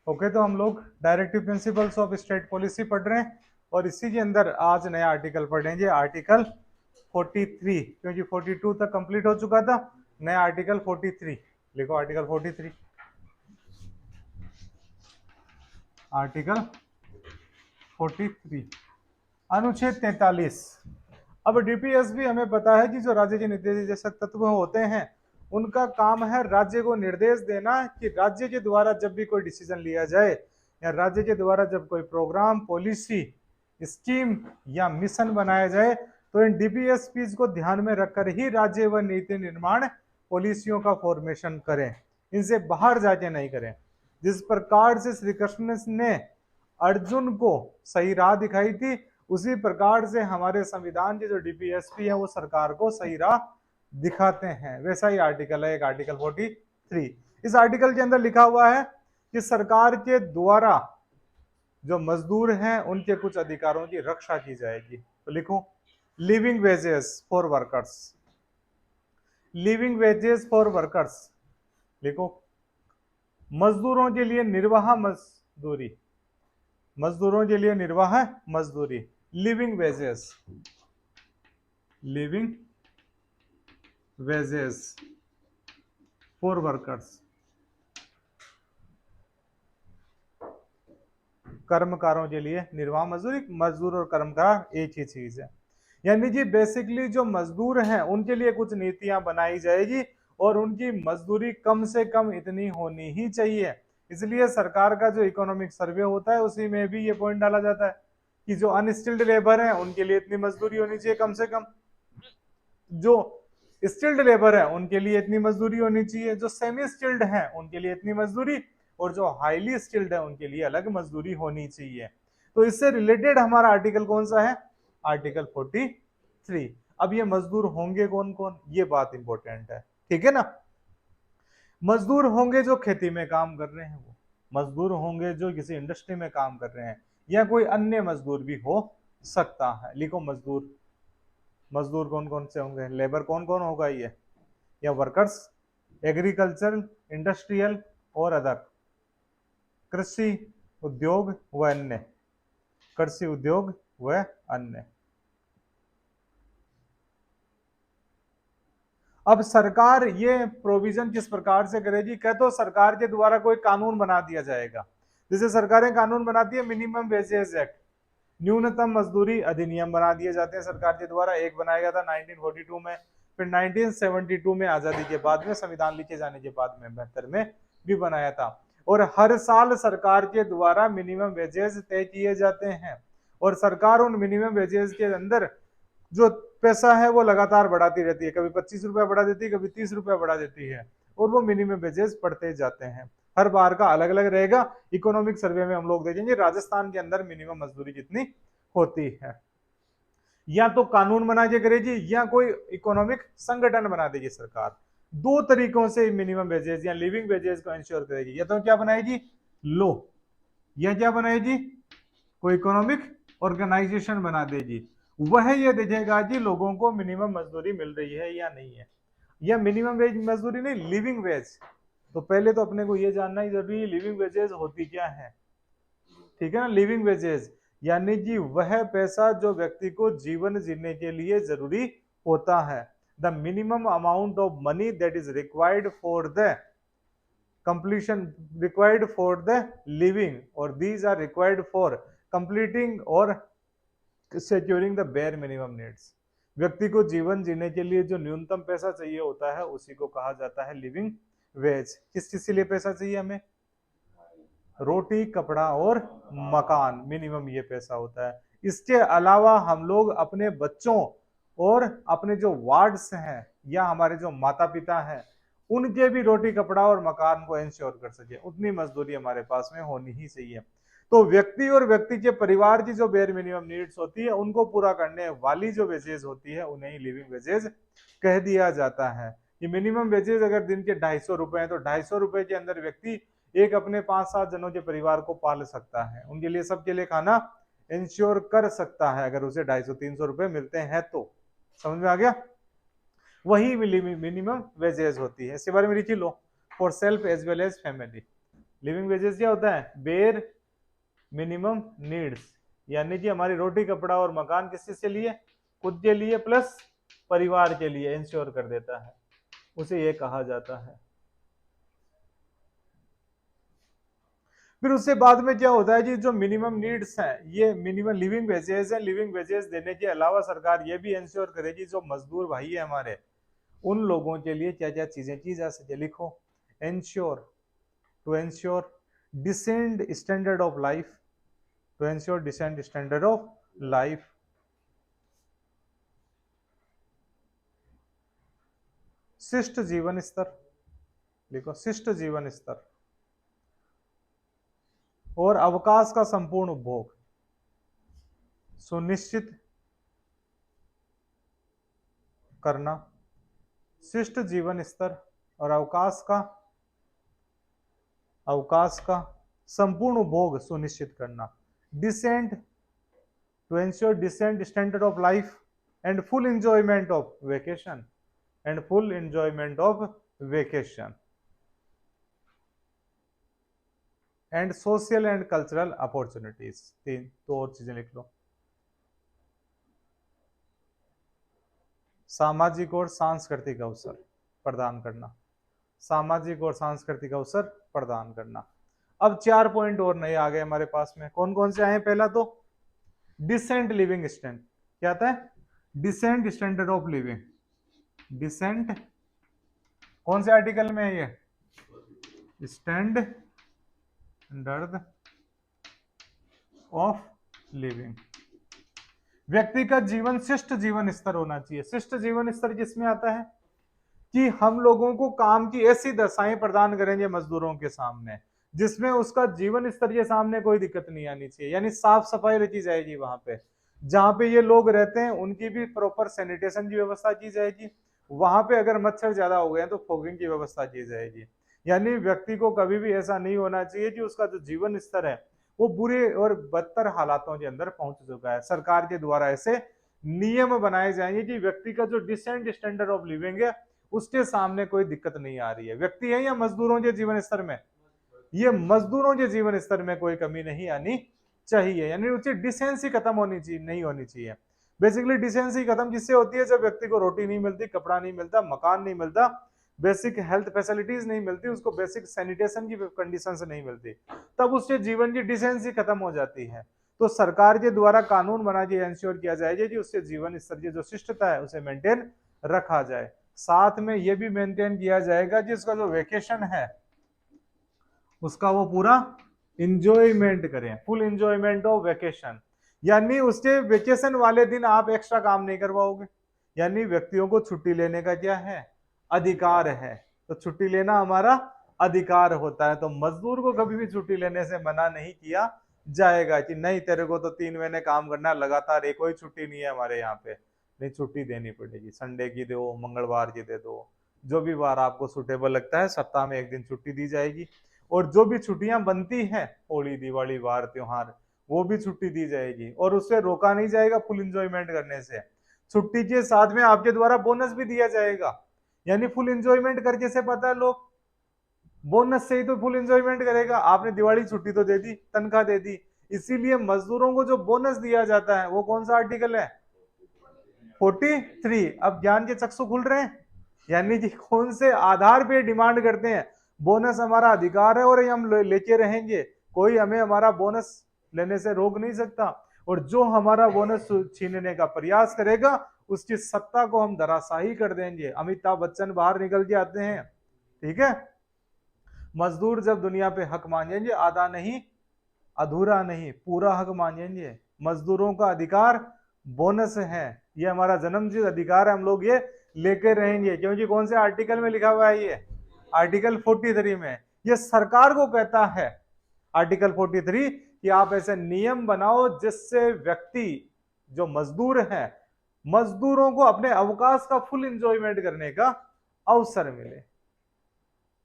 Okay, तो हम लोग directive principles of state policy पढ़ रहे हैं और इसी के अंदर आज नया आर्टिकल पढ़ेंगे, आर्टिकल 43, क्योंकि 42 तक कंप्लीट हो चुका था। नया आर्टिकल 43 लिखो, आर्टिकल 43, आर्टिकल 43, अनुच्छेद 43। अब डीपीएसबी हमें पता है कि जो राज्य के निर्देशक तत्व होते हैं उनका काम है राज्य को निर्देश देना कि राज्य के द्वारा जब भी कोई डिसीजन लिया जाए या राज्य के द्वारा जब कोई प्रोग्राम, पॉलिसी, स्कीम या मिशन बनाया जाए तो इन डीपीएसपी को ध्यान में रखकर ही राज्य व नीति निर्माण पॉलिसियों का फॉर्मेशन करें, इनसे बाहर जाके नहीं करें। जिस प्रकार से श्री कृष्ण ने अर्जुन को सही राह दिखाई थी, उसी प्रकार से हमारे संविधान के जो डीपीएसपी है वो सरकार को सही राह दिखाते हैं। वैसा ही आर्टिकल है एक, आर्टिकल 43। इस आर्टिकल के अंदर लिखा हुआ है कि सरकार के द्वारा जो मजदूर हैं उनके कुछ अधिकारों की रक्षा की जाएगी। तो लिखो, living wages for workers, living wages for workers लिखो, मजदूरों के लिए निर्वाह मजदूरी, मजदूरों के लिए निर्वाह मजदूरी, living wages, living wages for workers, कर्मकारों के लिए निर्वाह मजदूरी। मजदूर और कर्मकार एक ही चीज है, यानी कि बेसिकली जो मजदूर हैं उनके लिए कुछ नीतियां बनाई जाएगी और उनकी मजदूरी कम से कम इतनी होनी ही चाहिए। इसलिए सरकार का जो इकोनॉमिक सर्वे होता है उसी में भी ये पॉइंट डाला जाता है कि जो अनस्किल्ड लेबर है उनके लिए इतनी मजदूरी होनी चाहिए कम से कम, जो स्किल्ड लेबर है उनके लिए इतनी मजदूरी होनी चाहिए, जो सेमी स्किल्ड है उनके लिए इतनी मजदूरी, और जो हाईली स्किल्ड है उनके लिए अलग मजदूरी होनी चाहिए। तो इससे रिलेटेड हमारा आर्टिकल कौन सा है? आर्टिकल 43। अब ये मजदूर होंगे कौन कौन, ये बात इंपॉर्टेंट है, ठीक है ना। मजदूर होंगे जो खेती में काम कर रहे हैं, वो मजदूर होंगे जो किसी इंडस्ट्री में काम कर रहे हैं, या कोई अन्य मजदूर भी हो सकता है। लिखो मजदूर, मजदूर कौन कौन से होंगे, लेबर कौन कौन होगा ये, या वर्कर्स, एग्रीकल्चरल, इंडस्ट्रियल और अदर, कृषि उद्योग व अन्य, कृषि उद्योग व अन्य। अब सरकार ये प्रोविजन किस प्रकार से करेगी? कह तो सरकार के द्वारा कोई कानून बना दिया जाएगा, जैसे सरकारें कानून बनाती है मिनिमम वेजेस एक्ट, न्यूनतम मजदूरी अधिनियम बना दिए जाते हैं सरकार के द्वारा। एक बनाया गया था 1942 में, फिर 1972 में आजादी के बाद में, संविधान लिखे जाने के बाद में 72 में भी बनाया था। और हर साल सरकार के द्वारा मिनिमम वेजेस तय किए जाते हैं और सरकार उन मिनिमम वेजेस के अंदर जो पैसा है वो लगातार बढ़ाती रहती है, कभी 25 रुपया बढ़ा देती है, कभी 30 रुपया बढ़ा देती है, और वो मिनिमम वेजेस बढ़ते जाते हैं। हर बार का अलग अलग रहेगा। इकोनॉमिक सर्वे में हम लोग देखेंगे राजस्थान के अंदर मिनिमम मजदूरी कितनी होती है। या तो कानून बना के करेगी या कोई इकोनॉमिक संगठन बना देगी सरकार। दो तरीकों से मिनिमम वेजेस या लिविंग वेजेस को इंश्योर करेगी, या तो क्या बनाएगी, लो, या क्या बनाएगी, कोई इकोनॉमिक ऑर्गेनाइजेशन बना देगी। वह ये देखेगा कि लोगों को मिनिमम मजदूरी मिल रही है या नहीं है, या मिनिमम वेज मजदूरी नहीं, लिविंग वेज। तो पहले तो अपने को ये जानना ही जरूरी है लिविंग वेजेस होती क्या है, ठीक है ना। लिविंग वेजेस यानी कि वह पैसा जो व्यक्ति को जीवन जीने के लिए जरूरी होता है, the minimum amount of money that is required for the completion, required for the living, or these are required for completing or securing the bare minimum needs। व्यक्ति को जीवन जीने के लिए जो न्यूनतम पैसा चाहिए होता है उसी को कहा जाता है लिविंग वेज। किस किस के लिए पैसा चाहिए हमें? रोटी, कपड़ा और मकान, मिनिमम ये पैसा होता है। इसके अलावा हम लोग अपने बच्चों और अपने जो वार्ड्स हैं या हमारे जो माता पिता हैं उनके भी रोटी, कपड़ा और मकान को इंश्योर कर सके, उतनी मजदूरी हमारे पास में होनी ही चाहिए। तो व्यक्ति और व्यक्ति के परिवार की जो बेयर मिनिमम नीड्स होती है उनको पूरा करने वाली जो वेजेज होती है उन्हें ही लिविंग वेजेज कह दिया जाता है। ये मिनिमम वेजेज अगर दिन के 250 रुपए हैं तो 250 रुपए के अंदर व्यक्ति एक अपने 5-7 जनों के परिवार को पाल सकता है, उनके लिए सबके लिए खाना इंश्योर कर सकता है अगर उसे 250-300 रुपए मिलते हैं तो। समझ में आ गया? वही मिनिमम वेजेज होती है। इसके बारे में लिखी लो, for self as well as family. Living wages क्या होता है? बेयर मिनिमम नीड्स, यानी कि हमारी रोटी कपड़ा और मकान किस चीज के लिए? खुद के लिए प्लस परिवार के लिए इंश्योर कर देता है, उसे ये कहा जाता है। फिर उससे बाद में क्या होता है जी, जो मिनिमम नीड्स हैं, ये मिनिमम लिविंग वेजेस हैं। लिविंग वेजेस देने के अलावा सरकार ये भी इंश्योर करेगी जो मजदूर भाई है हमारे, उन लोगों के लिए क्या क्या चीजें की जा सके। लिखो, ensure, to ensure decent standard of life, to ensure decent standard of life, शिष्ट जीवन स्तर, लिखो शिष्ट जीवन स्तर, और अवकाश का संपूर्ण उपभोग सुनिश्चित करना। शिष्ट जीवन स्तर और अवकाश का संपूर्ण उपभोग सुनिश्चित करना। Decent, to ensure decent standard of life and full enjoyment of vacation, and full enjoyment of vacation and social and cultural opportunities. तीन तो और चीजें लिख लो। सामाजिक और सांस्कृतिक अवसर प्रदान करना, सामाजिक और सांस्कृतिक अवसर प्रदान करना। अब 4 पॉइंट और नए आ गए हमारे पास में। कौन कौन से आए? पहला तो डिसेंट लिविंग स्टैंडर्ड, क्या आता है? Decent standard of living. Decent कौन से आर्टिकल में है ये? Standard of living. व्यक्तिगत जीवन शिष्ट जीवन स्तर होना चाहिए। शिष्ट जीवन स्तर जिसमें आता है कि हम लोगों को काम की ऐसी दशाएं प्रदान करेंगे मजदूरों के सामने जिसमें उसका जीवन स्तर के सामने कोई दिक्कत नहीं आनी चाहिए, यानी साफ सफाई रखी जाएगी वहां पे जहां पे ये लोग रहते हैं, उनकी भी प्रॉपर सैनिटेशन की व्यवस्था की जाएगी। वहां पे अगर मच्छर ज्यादा हो गए तो फॉगिंग की व्यवस्था की जाएगी। यानी व्यक्ति को कभी भी ऐसा नहीं होना चाहिए कि उसका जो जीवन स्तर है वो बुरे और बदतर हालातों के अंदर पहुंच चुका है। सरकार के द्वारा ऐसे नियम बनाए जाएंगे कि व्यक्ति का जो डिसेंट स्टैंडर्ड ऑफ लिविंग है उसके सामने कोई दिक्कत नहीं आ रही है। व्यक्ति है या मजदूरों के जीवन स्तर में? ये मजदूरों के जीवन स्तर में कोई कमी नहीं आनी चाहिए, यानी उसकी डिसेंसी खत्म होनी चाहिए, नहीं होनी चाहिए। बेसिकली डिसेंसी खत्म किससे होती है? जब व्यक्ति को रोटी नहीं मिलती, कपड़ा नहीं मिलता, मकान नहीं मिलता, बेसिक हेल्थ फैसिलिटीज नहीं मिलती, उसको बेसिक सैनिटेशन की कंडीशन से नहीं मिलती, तब उसके जीवन की डिसेंसी खत्म हो जाती है। तो सरकार के द्वारा कानून बना के इंश्योर किया जाएगा कि उसके जीवन स्तर की जो शिष्टता है उसे मेंटेन रखा जाए। साथ में यह भी मेंटेन किया जाएगा कि उसका जो वेकेशन है उसका वो पूरा इंजॉयमेंट करें, फुल इंजॉयमेंट ऑफ वेकेशन। यानी उसके वेकेशन वाले दिन आप एक्स्ट्रा काम नहीं करवाओगे। यानी व्यक्तियों को छुट्टी लेने का क्या है? अधिकार है। तो छुट्टी लेना हमारा अधिकार होता है, तो मजदूर को कभी भी छुट्टी लेने से मना नहीं किया जाएगा कि नहीं तेरे को तो 3 महीने काम करना लगातार, एक कोई छुट्टी नहीं है हमारे यहाँ पे, नहीं छुट्टी देनी पड़ेगी। संडे की दो, मंगलवार की दे दो, जो भी वार आपको सुटेबल लगता है सप्ताह में एक दिन छुट्टी दी जाएगी। और जो भी छुट्टियां बनती हैं, होली दिवाली वार त्योहार, वो भी छुट्टी दी जाएगी और उससे रोका नहीं जाएगा फुल इंजॉयमेंट करने से। छुट्टी के साथ में आपके द्वारा बोनस भी दिया जाएगा। यानी फुल इंजॉयमेंट करके से पता है लोग बोनस से ही तो फुल इंजॉयमेंट करेगा। आपने दिवाली छुट्टी तो दे दी, तनख्वाह दे दी, इसीलिए मजदूरों को जो बोनस दिया जाता है वो कौन सा आर्टिकल है? 43। अब ज्ञान के चक्षु खुल रहे हैं, यानी कि कौन से आधार पे डिमांड करते हैं? बोनस हमारा अधिकार है और ये हम लेके रहेंगे, कोई हमें हमारा बोनस लेने से रोक नहीं सकता। और जो हमारा बोनस छीनने का प्रयास करेगा उसकी सत्ता को हम धराशाही कर देंगे। अमिताभ बच्चन बाहर निकल के आते हैं, ठीक है। मजदूर जब दुनिया पे हक मांगेंगे, आधा नहीं, अधूरा नहीं, पूरा हक मांगेंगे। मजदूरों का अधिकार बोनस है, ये हमारा जन्मसिद्ध अधिकार है, हम लोग ये लेके रहेंगे। क्योंकि कौन से आर्टिकल में लिखा हुआ है? ये आर्टिकल 43 में। ये सरकार को कहता है आर्टिकल 43 कि आप ऐसे नियम बनाओ जिससे व्यक्ति जो मजदूर है, मजदूरों को अपने अवकाश का फुल एंजॉयमेंट करने का अवसर मिले।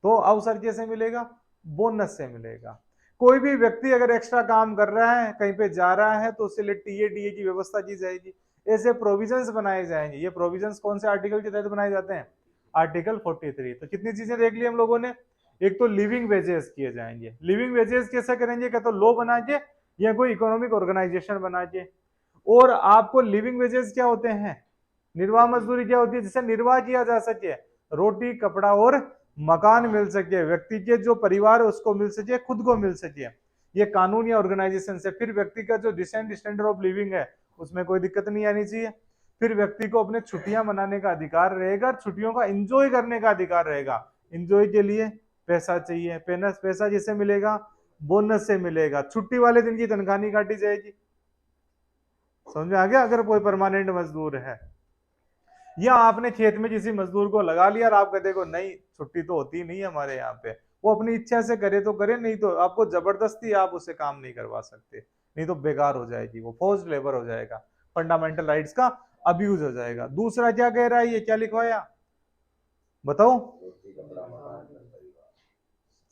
तो अवसर कैसे मिलेगा? बोनस से मिलेगा। कोई भी व्यक्ति अगर एक्स्ट्रा काम कर रहा है, कहीं पे जा रहा है, तो उसके लिए टीए डीए की व्यवस्था की जाएगी। ऐसे प्रोविजंस बनाए जाएंगे। ये प्रोविजंस कौन से आर्टिकल के तहत बनाए जाते हैं? आर्टिकल 43। तो कितनी चीजें देख ली हम लोगों ने? एक तो लिविंग वेजेस किए जाएंगे। लिविंग वेजेस कैसे करेंगे, क्या तो लो बनाएंगे या कोई इकोनॉमिक ऑर्गेनाइजेशन बनाएंगे। और आपको लिविंग वेजेस क्या होते हैं, निर्वाह मजदूरी क्या होती है, जिससे निर्वाह किया जा सके, रोटी कपड़ा और मकान मिल सके, व्यक्ति के जो परिवार है उसको मिल सके, खुद को मिल सके, ये कानून या ऑर्गेनाइजेशन से। फिर व्यक्ति का जो डिसेंट स्टैंडर्ड ऑफ लिविंग है उसमें कोई दिक्कत नहीं आनी चाहिए। फिर व्यक्ति को अपने छुट्टियां मनाने का अधिकार रहेगा, छुट्टियों का एंजॉय करने का अधिकार रहेगा। एंजॉय के लिए पैसा चाहिए, पैसा जिससे मिलेगा, बोनस से मिलेगा। छुट्टी वाले दिन की तनख्वाह नहीं काटी जाएगी। समझ में आ गया? अगर कोई परमानेंट मजदूर है या आपने खेत में किसी मजदूर को लगा लिया और आप कहते हो नहीं छुट्टी तो होती नहीं है हमारे यहाँ पे, वो अपनी इच्छा से करे तो करे, नहीं तो आपको जबरदस्ती आप उसे काम नहीं करवा सकते, नहीं तो बेकार हो जाएगी, वो फोर्स्ड लेबर हो जाएगा, फंडामेंटल राइट्स का अब्यूज हो जाएगा। दूसरा क्या कह रहा है, ये क्या लिखवाया बताओ,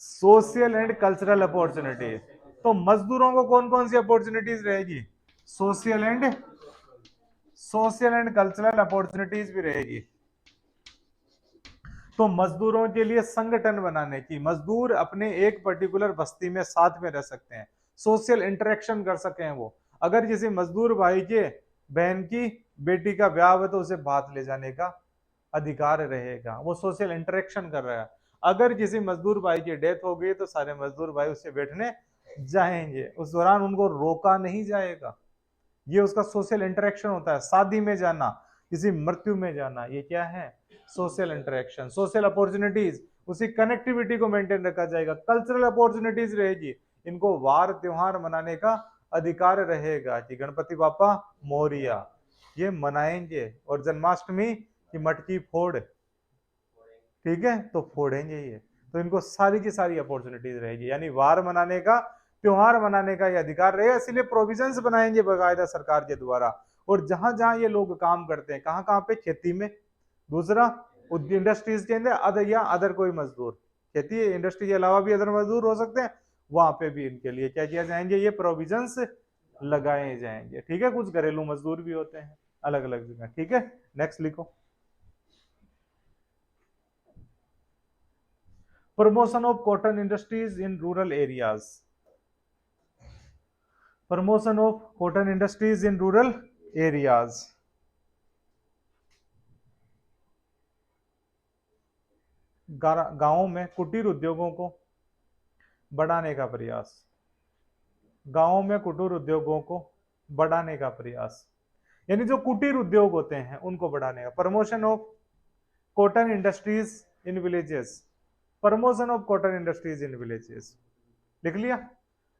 सोशल एंड कल्चरल अपॉर्चुनिटीज। तो मजदूरों को कौन कौन सी अपॉर्चुनिटीज रहेगी, सोशल एंड कल्चरल अपॉर्चुनिटीज भी रहेगी। तो मजदूरों के लिए संगठन बनाने की, मजदूर अपने एक पर्टिकुलर बस्ती में साथ में रह सकते हैं, सोशल इंटरेक्शन कर सकें वो। अगर किसी मजदूर भाई के बहन की बेटी का ब्याह है तो उसे भात ले जाने का अधिकार रहेगा, वो सोशल इंटरेक्शन कर रहा है। अगर किसी मजदूर भाई की डेथ हो गई तो सारे मजदूर भाई उससे बैठने जाएंगे, उस दौरान उनको रोका नहीं जाएगा, ये उसका सोशल इंटरेक्शन होता है। शादी में जाना, किसी मृत्यु में जाना, ये क्या है, सोशल इंटरेक्शन। सोशल अपॉर्चुनिटीज, उसी कनेक्टिविटी को मेंटेन रखा जाएगा। कल्चरल अपॉर्चुनिटीज रहेगी, इनको वार त्योहार मनाने का अधिकार रहेगा कि गणपति बापा मोरिया ये मनाएंगे, और जन्माष्टमी की मटकी फोड़, ठीक है, तो फोड़ेंगे ये। तो इनको सारी की सारी अपॉर्चुनिटीज रहेगी, यानी वार मनाने का, त्योहार मनाने का ये अधिकार रहेगा। इसलिए प्रोविजंस बनाएंगे बकायदा सरकार के द्वारा। और जहां जहां ये लोग काम करते हैं, कहां कहां पे, खेती में, दूसरा इंडस्ट्रीज के अंदर, अदर या अदर कोई मजदूर, खेती इंडस्ट्री के अलावा भी अदर मजदूर हो सकते हैं, वहां पे भी इनके लिए क्या किया जाएंगे, ये प्रोविजंस लगाए जाएंगे। ठीक है, कुछ घरेलू मजदूर भी होते हैं अलग अलग जगह। ठीक है, नेक्स्ट लिखो, promotion of cotton industries in rural areas. Promotion of cotton industries in rural areas. गांवों में कुटीर उद्योगों को बढ़ाने का प्रयास, गांवों में कुटीर उद्योगों को बढ़ाने का प्रयास, यानी जो कुटीर उद्योग होते हैं उनको बढ़ाने का। Promotion of cotton industries in villages, promotion of cotton industries in villages, लिख लिया।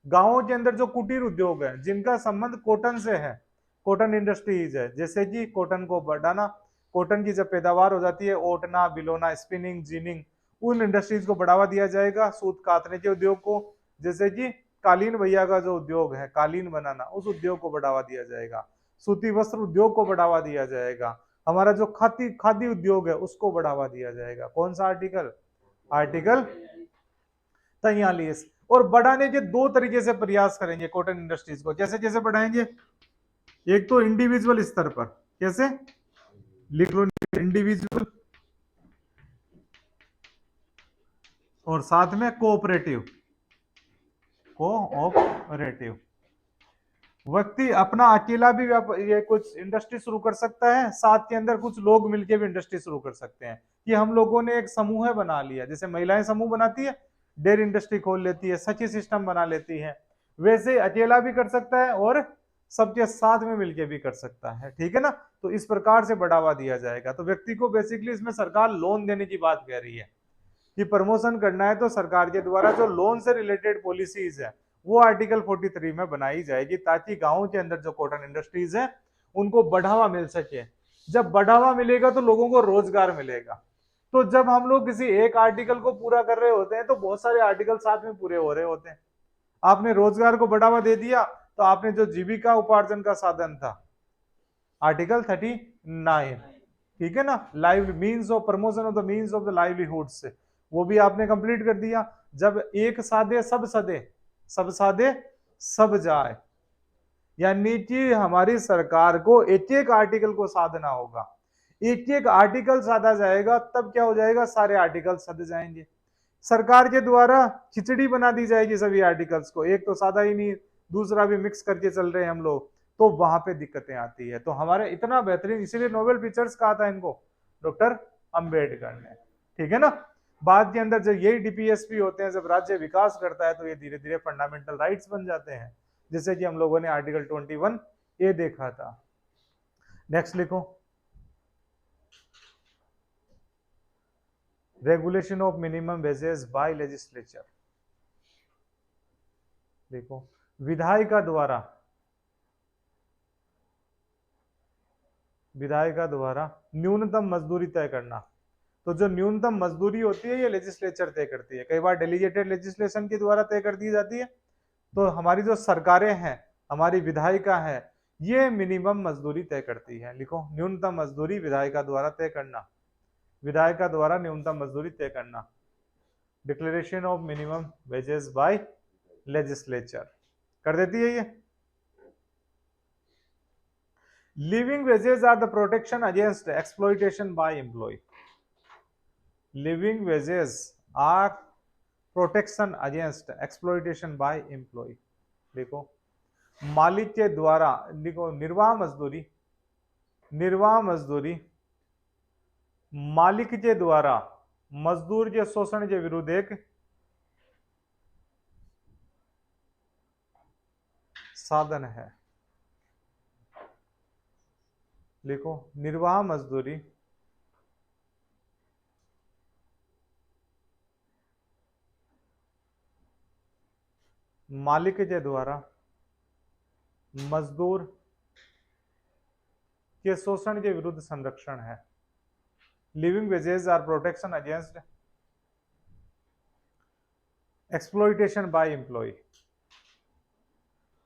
गांवों के अंदर जो कुटीर उद्योग है जिनका संबंध कॉटन से है, कॉटन इंडस्ट्रीज है, जैसे कि कॉटन को बढ़ाना, कॉटन की जब पैदावार हो जाती है, ओटना, बिलोना, स्पिनिंग, जीनिंग, उन इंडस्ट्रीज को बढ़ावा दिया जाएगा। सूत कातने के उद्योग को, जैसे कि कालीन भैया का जो उद्योग है कालीन बनाना, उस उद्योग को बढ़ावा दिया जाएगा। सूती वस्त्र उद्योग को बढ़ावा दिया जाएगा। हमारा जो खादी उद्योग है उसको बढ़ावा दिया जाएगा। कौन सा आर्टिकल, आर्टिकल 43। और बढ़ाने के दो तरीके से प्रयास करेंगे कॉटन इंडस्ट्रीज को। कैसे कैसे बढ़ाएंगे, एक तो इंडिविजुअल स्तर पर, कैसे, लिख लो, इंडिविजुअल, और साथ में कोऑपरेटिव, कोऑपरेटिव। व्यक्ति अपना अकेला भी ये कुछ इंडस्ट्री शुरू कर सकता है, साथ के अंदर कुछ लोग मिलकर भी इंडस्ट्री शुरू कर सकते हैं। कि हम लोगों ने एक समूह बना लिया, जैसे महिलाएं समूह बनाती है, डेयरी इंडस्ट्री खोल लेती है, सखी सिस्टम बना लेती है, वैसे अकेला भी कर सकता है और सबके साथ में मिलकर भी कर सकता है। ठीक है ना, तो इस प्रकार से बढ़ावा दिया जाएगा। तो व्यक्ति को बेसिकली इसमें सरकार लोन देने की बात कह रही है कि प्रमोशन करना है तो सरकार के द्वारा जो लोन से रिलेटेड पॉलिसीज है वो आर्टिकल 43 में बनाई जाएगी, ताकि गांवों के अंदर जो कॉटन इंडस्ट्रीज है उनको बढ़ावा मिल सके। जब बढ़ावा मिलेगा तो लोगों को रोजगार मिलेगा। तो जब हम लोग किसी एक आर्टिकल को पूरा कर रहे होते हैं तो बहुत सारे आर्टिकल साथ में पूरे हो रहे होते हैं। आपने रोजगार को बढ़ावा दे दिया तो आपने जो जीविका उपार्जन का साधन था, आर्टिकल 39, ठीक है ना, live means of promotion of the means of the livelihood से, वो भी आपने कंप्लीट कर दिया। जब एक साधे सब सदे, सब साधे सब जाए, यानी कि हमारी सरकार को एक एक आर्टिकल को साधना होगा, एक एक आर्टिकल साधा जाएगा, तब क्या हो जाएगा, सारे आर्टिकल सद जाएंगे। सरकार के द्वारा खिचड़ी बना दी जाएगी सभी आर्टिकल्स को, एक तो सादा ही नहीं दूसरा भी मिक्स करके चल रहे हैं हम लोग, तो वहां पे दिक्कतें आती है। तो हमारे इतना बेहतरीन, इसीलिए नोबेल पिक्चर्स कहा था इनको डॉक्टर अंबेडकर ने, ठीक है ना। बाद के अंदर जब यही डीपीएसपी होते हैं, जब राज्य विकास करता है तो ये धीरे धीरे फंडामेंटल राइट्स बन जाते हैं, जैसे कि हम लोगों ने आर्टिकल 21 ये देखा था। नेक्स्ट लिखो, regulation of minimum wages by legislature. देखो, विधायिका द्वारा न्यूनतम मजदूरी तय करना। तो जो न्यूनतम मजदूरी होती है ये लेजिस्लेचर तय करती है, कई बार डेलीगेटेड लेजिस्लेशन के द्वारा तय कर दी जाती है। तो हमारी जो सरकारें हैं, हमारी विधायिका है, ये मिनिमम मजदूरी तय करती है। लिखो, न्यूनतम मजदूरी विधायिका द्वारा तय करना, विधायिका द्वारा न्यूनतम मजदूरी तय करना। Declaration of minimum wages by legislature कर देती है ये। Living wages are the protection against exploitation by employ. Living wages are protection against exploitation by employ. देखो, मालिक के द्वारा, देखो निर्वाह मजदूरी मालिक के द्वारा मजदूर के शोषण के विरुद्ध एक साधन है। लिखो, निर्वाह मजदूरी मालिक के द्वारा मजदूर के शोषण के विरुद्ध संरक्षण है। Living wages are protection against exploitation by employ.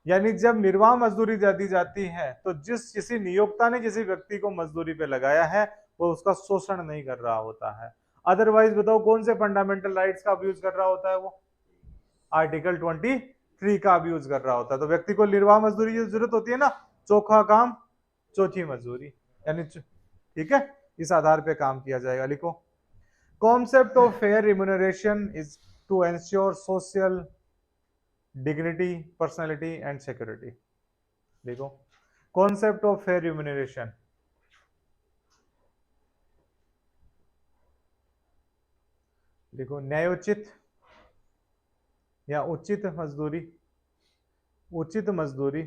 यानी जब निर्वाह मजदूरी दी जाती है तो जिस किसी नियोक्ता ने किसी व्यक्ति को मजदूरी पे लगाया है वो उसका शोषण नहीं कर रहा होता है। अदरवाइज बताओ कौन से फंडामेंटल राइट्स का अब्यूज कर रहा होता है वो? आर्टिकल 23 का अब्यूज कर रहा होता है। तो व्यक्ति को निर्वाह मजदूरी की जरूरत होती है ना, चोखा काम चौथी मजदूरी, यानी ठीक है, इस आधार पे काम किया जाएगा। लिखो, concept of fair remuneration is to ensure social dignity, personality and security. देखो, कॉन्सेप्ट ऑफ फेयर रिम्यूनरेशन, देखो न्यायोचित या उचित मजदूरी,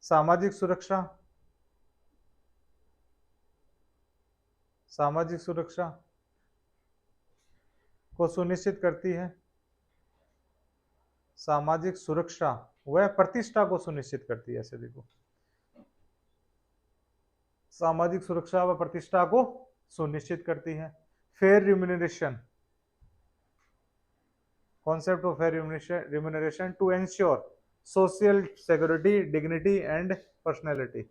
सामाजिक सुरक्षा को सुनिश्चित करती है। सामाजिक सुरक्षा वह प्रतिष्ठा को सुनिश्चित करती है। ऐसे देखो, सामाजिक सुरक्षा व प्रतिष्ठा को सुनिश्चित करती है। Fair remuneration, concept of fair remuneration to ensure social security, dignity and personality.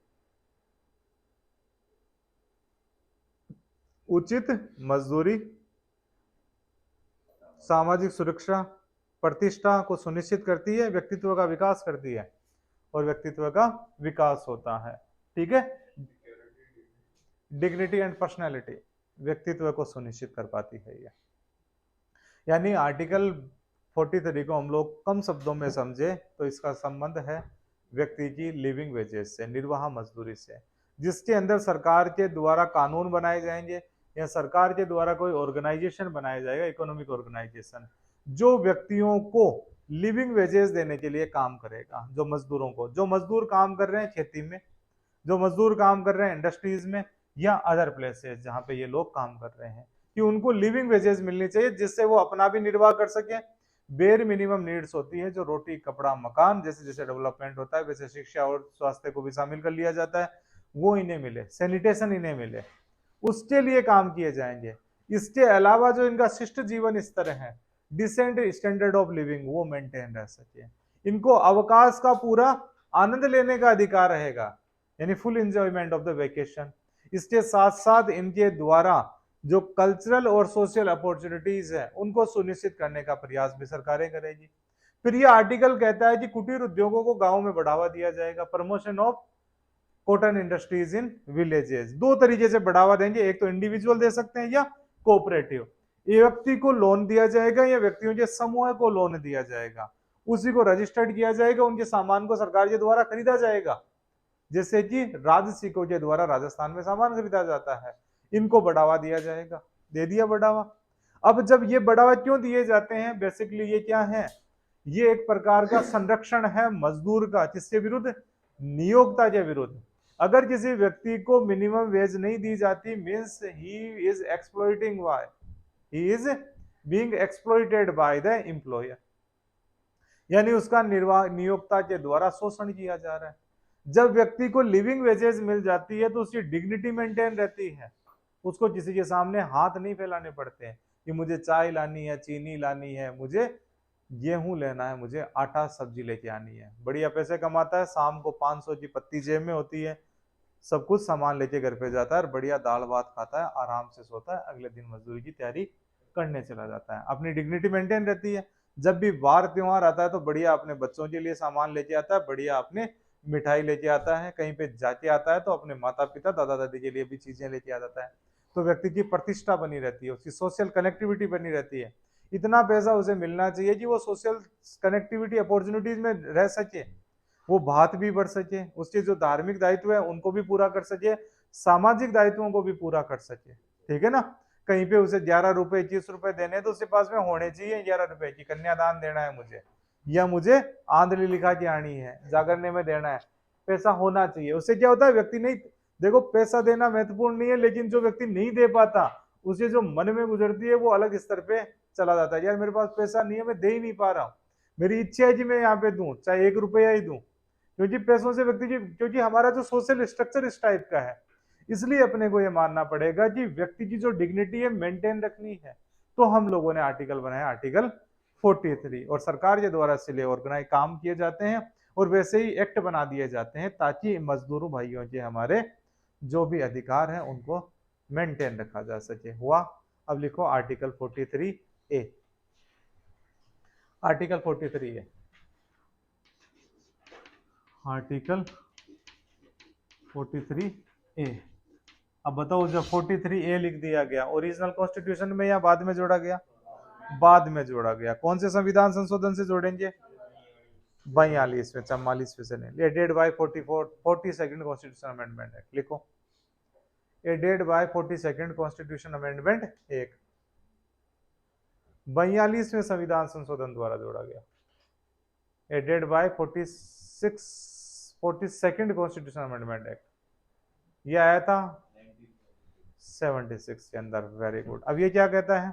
उचित मजदूरी सामाजिक सुरक्षा, प्रतिष्ठा को सुनिश्चित करती है, व्यक्तित्व का विकास करती है और व्यक्तित्व का विकास होता है। ठीक है, डिग्निटी एंड पर्सनैलिटी, व्यक्तित्व को सुनिश्चित कर पाती है ये। यानी आर्टिकल 43 को हम लोग कम शब्दों में समझे तो इसका संबंध है व्यक्ति की लिविंग वेजेस से, निर्वाह मजदूरी से, जिसके अंदर सरकार के द्वारा कानून बनाए जाएंगे या सरकार के द्वारा कोई ऑर्गेनाइजेशन बनाया जाएगा, इकोनॉमिक ऑर्गेनाइजेशन, जो व्यक्तियों को लिविंग वेजेस देने के लिए काम करेगा। जो मजदूरों को, जो मजदूर काम कर रहे हैं खेती में, जो मजदूर काम कर रहे हैं इंडस्ट्रीज में या अदर प्लेसेस जहां पे ये लोग काम कर रहे हैं, कि उनको लिविंग वेजेस मिलनी चाहिए जिससे वो अपना भी निर्वाह कर सके। बेर मिनिमम नीड्स होती है जो रोटी, कपड़ा, मकान, जैसे जैसे डेवलपमेंट होता है वैसे शिक्षा और स्वास्थ्य को भी शामिल कर लिया जाता है, वो इन्हें मिले, सैनिटेशन इन्हें मिले, उसके लिए काम किए जाएंगे। इसके अलावा जो इनका शिष्ट जीवन स्तर है, डिसेंट स्टैंडर्ड ऑफ लिविंग, वो मेंटेन रह सके। इनको अवकाश का पूरा आनंद लेने का अधिकार रहेगा, यानी full enjoyment of the vacation. इसके साथ साथ इनके द्वारा जो कल्चरल और सोशल अपॉर्चुनिटीज है उनको सुनिश्चित करने का प्रयास भी सरकारें करेगी। फिर ये आर्टिकल कहता है कि कुटीर उद्योगों को गांव में बढ़ावा दिया जाएगा, promotion of cotton industries in villages. दो तरीके से बढ़ावा देंगे, एक तो इंडिविजुअल दे सकते हैं या कोऑपरेटिव। ये व्यक्ति को लोन दिया जाएगा या व्यक्तियों के समूह को लोन दिया जाएगा, उसी को रजिस्टर्ड किया जाएगा, उनके सामान को सरकार के द्वारा खरीदा जाएगा। जैसे कि राजसिकों के द्वारा राजस्थान में सामान खरीदा जाता है, इनको बढ़ावा दिया जाएगा, दे दिया बढ़ावा। अब जब ये बढ़ावा क्यों दिए जाते हैं, बेसिकली ये क्या है, ये एक प्रकार का संरक्षण है मजदूर का, किसके विरुद्ध, नियोक्ता के विरुद्ध। अगर किसी व्यक्ति को मिनिमम वेज नहीं दी जाती, means he is exploiting by, he is being exploited by the employer, यानी उसका निर्वाह नियोक्ता के द्वारा शोषण किया जा रहा है। जब व्यक्ति को लिविंग वेजेस मिल जाती है तो उसकी डिग्निटी मेंटेन रहती है, उसको किसी के सामने हाथ नहीं फैलाने पड़ते हैं कि मुझे चाय लानी है, चीनी लानी है, मुझे गेहूं लेना है, मुझे आटा सब्जी लेके आनी है। बढ़िया पैसे कमाता है, शाम को 500 की पत्ती जेब में होती है, सब कुछ सामान लेके घर पे जाता है और बढ़िया दाल भात खाता है, आराम से सोता है, अगले दिन मजदूरी की तैयारी करने चला जाता है, अपनी डिग्निटी मेंटेन रहती है। जब भी वार त्योहार आता है तो बढ़िया अपने बच्चों के लिए सामान लेके आता है, बढ़िया अपने मिठाई लेके आता है, कहीं पे जाके आता है तो अपने माता पिता दादा दादी के लिए भी चीजें लेके आ जाता है। तो व्यक्ति की प्रतिष्ठा बनी रहती है, उसकी सोशल कनेक्टिविटी बनी रहती है। इतना पैसा उसे मिलना चाहिए कि वो सोशल कनेक्टिविटी अपॉर्चुनिटीज में रह सके, वो बात भी बढ़ सके, उसके जो धार्मिक दायित्व है उनको भी पूरा कर सके, सामाजिक दायित्वों को भी पूरा कर सके। ठीक है ना, कहीं पे उसे 11 रुपए 21 रुपए देने तो उसके पास में होने चाहिए 11 रुपए की, कन्यादान देना है मुझे, या मुझे आंधली लिखा के आनी है, जागरने में देना है, पैसा होना चाहिए। उससे क्या होता है, व्यक्ति नहीं, देखो पैसा देना महत्वपूर्ण नहीं है, लेकिन जो व्यक्ति नहीं दे पाता उसे जो मन में गुजरती है वो अलग स्तर पे चला जाता है, यार मेरे पास पैसा नहीं है, मैं दे ही नहीं पा रहा हूँ, मेरी इच्छा है कि मैं यहाँ पे दूं, चाहे 1 रुपया ही दूं, क्योंकि पैसों से व्यक्ति की, क्योंकि हमारा जो सोशल स्ट्रक्चर इस टाइप का है, इसलिए अपने को यह मानना पड़ेगा कि व्यक्ति की जो डिग्निटी है मेंटेन रखनी है। तो हम लोगों ने आर्टिकल बनाया, आर्टिकल 43, और सरकार के द्वारा इसलिए ऑर्गेनाइज काम किए जाते हैं और वैसे ही एक्ट बना दिए जाते हैं ताकि मजदूरों भाइयों के हमारे जो भी अधिकार हैं उनको मेंटेन रखा जा सके। हुआ। अब लिखो article 43A, article 43A, article 43A। अब बताओ, जब 43A लिख दिया गया, ओरिजिनल कॉन्स्टिट्यूशन में या बाद में जोड़ा गया, बाद में जोड़ा गया। कौन से संविधान संशोधन से जोड़ेंगे, 42वें, 44वें से नहीं, added by 42nd constitution amendment act. लिखो, added by 42nd constitution amendment act, 42वें संविधान संशोधन द्वारा जोड़ा गया, added by 42nd constitution amendment act, ये आया था 76 के अंदर। Very good. अब ये क्या कहता है,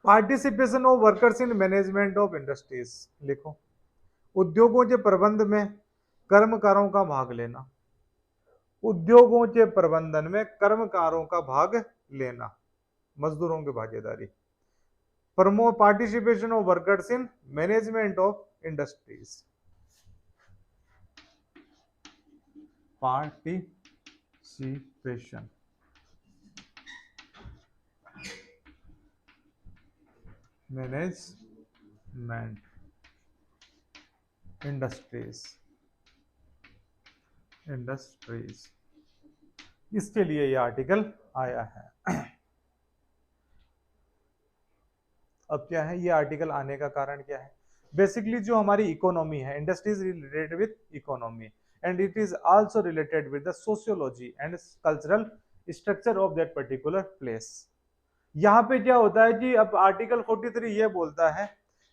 participation of workers in management of industries. लिखो, उद्योगों के प्रबंध में कर्मकारों का भाग लेना, उद्योगों के प्रबंधन में कर्मकारों का भाग लेना, मजदूरों की भागीदारी। Promote participation of workers in management of industries, participation, management industries, इसके लिए ये आर्टिकल आया है। अब क्या है, ये आर्टिकल आने का कारण क्या है, बेसिकली जो हमारी इकोनॉमी है, industries related with economy and it is also related with the sociology and cultural structure of that particular place. यहाँ पे क्या होता है कि अब आर्टिकल 43 ये बोलता है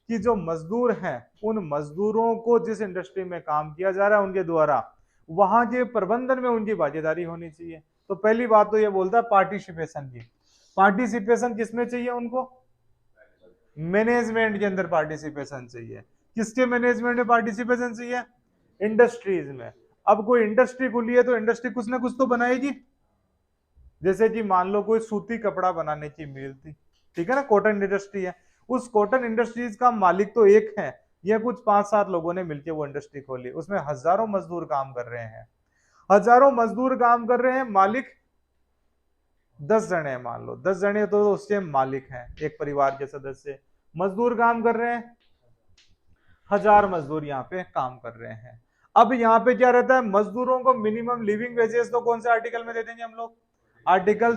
कि जो मजदूर हैं, उन मजदूरों को जिस इंडस्ट्री में काम किया जा रहा है उनके द्वारा, वहां के प्रबंधन में उनकी भागीदारी होनी चाहिए। तो पहली बात तो ये बोलता है पार्टिसिपेशन की। पार्टिसिपेशन किसमें चाहिए उनको, मैनेजमेंट के अंदर पार्टिसिपेशन चाहिए। किसके मैनेजमेंट में पार्टिसिपेशन चाहिए, इंडस्ट्रीज में। अब कोई इंडस्ट्री खुली है तो इंडस्ट्री कुछ ना कुछ तो बनाएगी। जैसे कि मान लो कोई सूती कपड़ा बनाने की मिल थी, ठीक है ना, कॉटन इंडस्ट्री है, उस कॉटन इंडस्ट्रीज का मालिक तो एक है, या कुछ 5-7 लोगों ने मिलकर वो इंडस्ट्री खोली, उसमें हजारों मजदूर काम कर रहे हैं, हजारों मजदूर काम कर रहे हैं, मालिक 10 जने हैं, मान लो 10 जने तो उसके मालिक हैं, एक परिवार के सदस्य। मजदूर काम कर रहे हैं, 1000 मजदूर यहाँ पे काम कर रहे हैं। अब यहाँ पे क्या रहता है, मजदूरों को मिनिमम लिविंग वेजेस तो कौन से आर्टिकल में दे देंगे हम लोग, आर्टिकल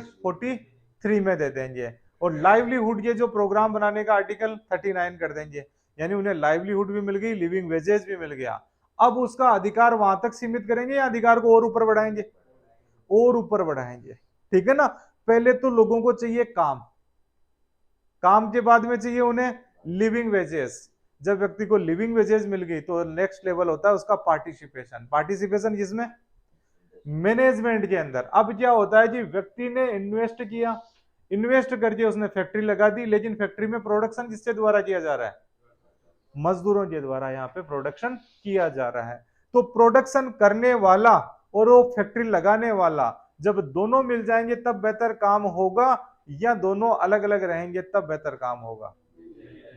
3 में दे देंगे। और लाइवलीहुड ये जो प्रोग्राम बनाने का आर्टिकल 39 कर देंगे, यानी उन्हें लाइवलीहुड भी मिल गई, लिविंग वेजेस भी मिल गया। अब उसका अधिकार वहां तक सीमित करेंगे या अधिकार को और ऊपर बढ़ाएंगे? और ऊपर बढ़ाएंगे, ठीक है ना। पहले तो लोगों को चाहिए काम, काम के बाद में चाहिए उन्हें लिविंग वेजेस। जब व्यक्ति को लिविंग वेजेस मिल गई तो नेक्स्ट लेवल होता है उसका पार्टिसिपेशन। पार्टिसिपेशन किसमें? मैनेजमेंट के अंदर। अब क्या होता है कि व्यक्ति ने इन्वेस्ट किया, इन्वेस्ट करके उसने फैक्ट्री लगा दी, लेकिन फैक्ट्री में प्रोडक्शन किसके द्वारा किया जा रहा है? मजदूरों के द्वारा यहाँ पे प्रोडक्शन किया जा रहा है। तो प्रोडक्शन करने वाला और वो फैक्ट्री लगाने वाला जब दोनों मिल जाएंगे तब बेहतर काम होगा, या दोनों अलग अलग रहेंगे तब बेहतर काम होगा?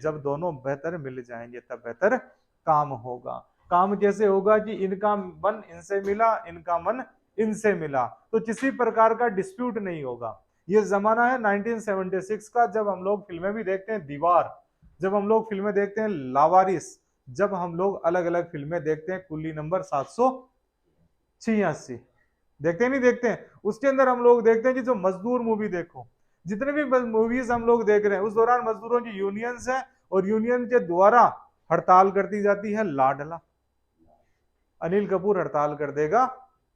जब दोनों बेहतर मिल जाएंगे तब बेहतर काम होगा। काम कैसे होगा कि इनका मन इनसे मिला, इनका मन इनसे मिला, तो किसी प्रकार का डिस्प्यूट नहीं होगा। ये जमाना है 1976 का, जब हम लोग फिल्में भी देखते हैं दीवार, जब हम लोग फिल्में देखते हैं लावारिस, जब हम लोग अलग अलग फिल्में देखते हैं कुल्ली नंबर 786 देखते हैं, नहीं देखते हैं? उसके अंदर हम लोग देखते हैं कि जो मजदूर मूवी देखो, जितने भी मूवीज हम लोग देख रहे हैं उस दौरान मजदूरों की यूनियंस है और यूनियन के द्वारा हड़ताल करती जाती है। लाडला अनिल कपूर हड़ताल कर देगा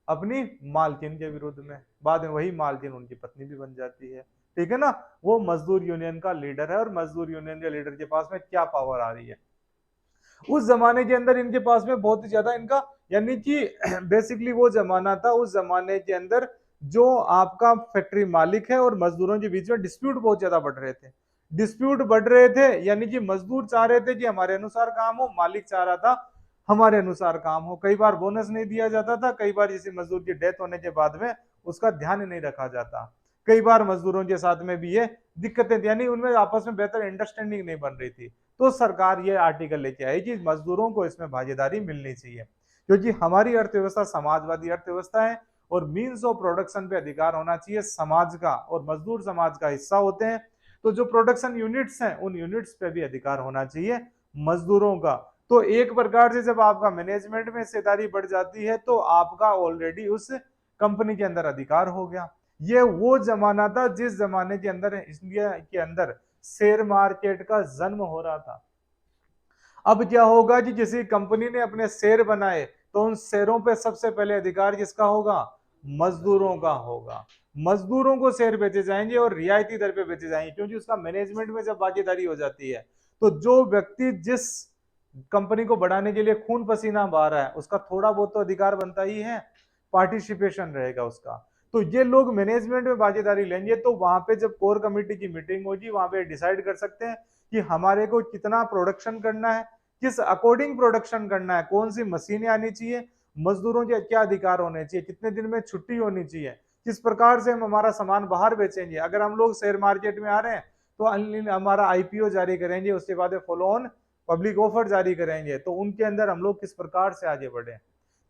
अपनी मालकिन के विरुद्ध में, बाद में वही मालकिन उनकी पत्नी भी बन जाती है, ठीक है ना। वो मजदूर यूनियन का लीडर है और मजदूर यूनियन के लीडर के पास में क्या पावर आ रही है। उस जमाने के अंदर इनके पास में बहुत ज्यादा इनका, यानी कि बेसिकली वो जमाना था, उस जमाने के अंदर जो आपका फैक्ट्री मालिक है और मजदूरों के बीच में डिस्प्यूट बहुत ज्यादा बढ़ रहे थे। डिस्प्यूट बढ़ रहे थे यानी कि मजदूर चाह रहे थे कि हमारे अनुसार काम हो, मालिक चाह रहा था हमारे अनुसार काम हो। कई बार बोनस नहीं दिया जाता था, कई बार किसी मजदूर की डेथ होने के बाद में उसका ध्यान नहीं रखा जाता, कई बार मजदूरों के साथ में भी ये दिक्कतें, यानी उनमें आपस में बेहतर अंडरस्टैंडिंग नहीं बन रही थी। तो सरकार ये आर्टिकल लेके आई कि मजदूरों को इसमें भागीदारी मिलनी चाहिए, क्योंकि हमारी अर्थव्यवस्था समाजवादी अर्थव्यवस्था है और मीन्स ऑफ प्रोडक्शन पे अधिकार होना चाहिए समाज का, और मजदूर समाज का हिस्सा होते हैं। तो जो प्रोडक्शन यूनिट्स हैं उन यूनिट्स पे भी अधिकार होना चाहिए मजदूरों का। तो एक प्रकार से जब आपका मैनेजमेंट में हिस्सेदारी बढ़ जाती है तो आपका ऑलरेडी उस कंपनी के अंदर अधिकार हो गया। ये वो जमाना था जिस जमाने के अंदर इंडिया के अंदर शेयर मार्केट का जन्म हो रहा था। अब क्या होगा कि किसी कंपनी ने अपने शेयर बनाए तो उन शेयरों पे सबसे पहले अधिकार किसका होगा? मजदूरों का होगा। मजदूरों को शेयर बेचे जाएंगे और रियायती दर पे बेचे जाएंगे, क्योंकि उसका मैनेजमेंट में जब भागीदारी हो जाती है तो जो व्यक्ति जिस कंपनी को बढ़ाने के लिए खून पसीना बहा रहा है उसका थोड़ा बहुत तो अधिकार बनता ही है, पार्टिसिपेशन रहेगा उसका। तो ये लोग मैनेजमेंट में भागीदारी लेंगे तो वहां पे जब कोर कमेटी की मीटिंग होगी वहां पे डिसाइड कर सकते हैं कि हमारे को कितना प्रोडक्शन करना है, किस अकॉर्डिंग प्रोडक्शन करना है, कौन सी मशीनें आनी चाहिए, मजदूरों के क्या अधिकार होने चाहिए, कितने दिन में छुट्टी होनी चाहिए, किस प्रकार से हम हमारा सामान बाहर बेचेंगे। अगर हम लोग शेयर मार्केट में आ रहे हैं तो हमारा आईपीओ जारी करेंगे, उसके बाद फॉलो ऑन पब्लिक ऑफर जारी करेंगे, तो उनके अंदर हम लोग किस प्रकार से आगे बढ़े।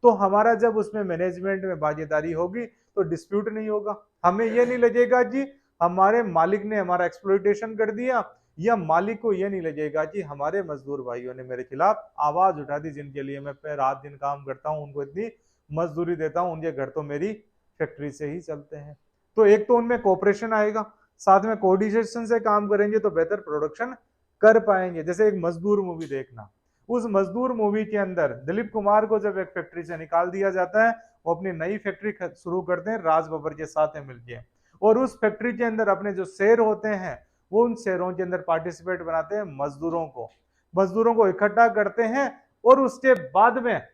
तो हमारा जब उसमें मैनेजमेंट में भागीदारी होगी तो डिस्प्यूट नहीं होगा, हमें यह नहीं लगेगा कि हमारे मालिक ने हमारा एक्सप्लॉइटेशन कर दिया, या मालिक को यह नहीं लगेगा कि हमारे मजदूर भाइयों ने मेरे खिलाफ आवाज उठा दी, जिनके लिए मैं रात दिन काम करता हूं, उनको इतनी मजदूरी देता हूं, उनके घर तो मेरी फैक्ट्री से ही चलते हैं। तो एक तो उनमें कोऑपरेशन आएगा, साथ में कोऑर्डिनेशन से काम करेंगे तो बेहतर प्रोडक्शन कर पाएंगे। जैसे एक मजदूर मूवी देखना, उस मजदूर मूवी के अंदर दिलीप कुमार को जब एक फैक्ट्री से निकाल दिया जाता है, वो अपनी नई फैक्ट्री शुरू करते हैं राज बब्बर के साथ में मिलकर, और उस फैक्ट्री के अंदर अपने जो शेयर होते हैं वो उन शेयरों के अंदर पार्टिसिपेट बनाते हैं मजदूरों को इकट्ठा करते हैं, और उसके बाद में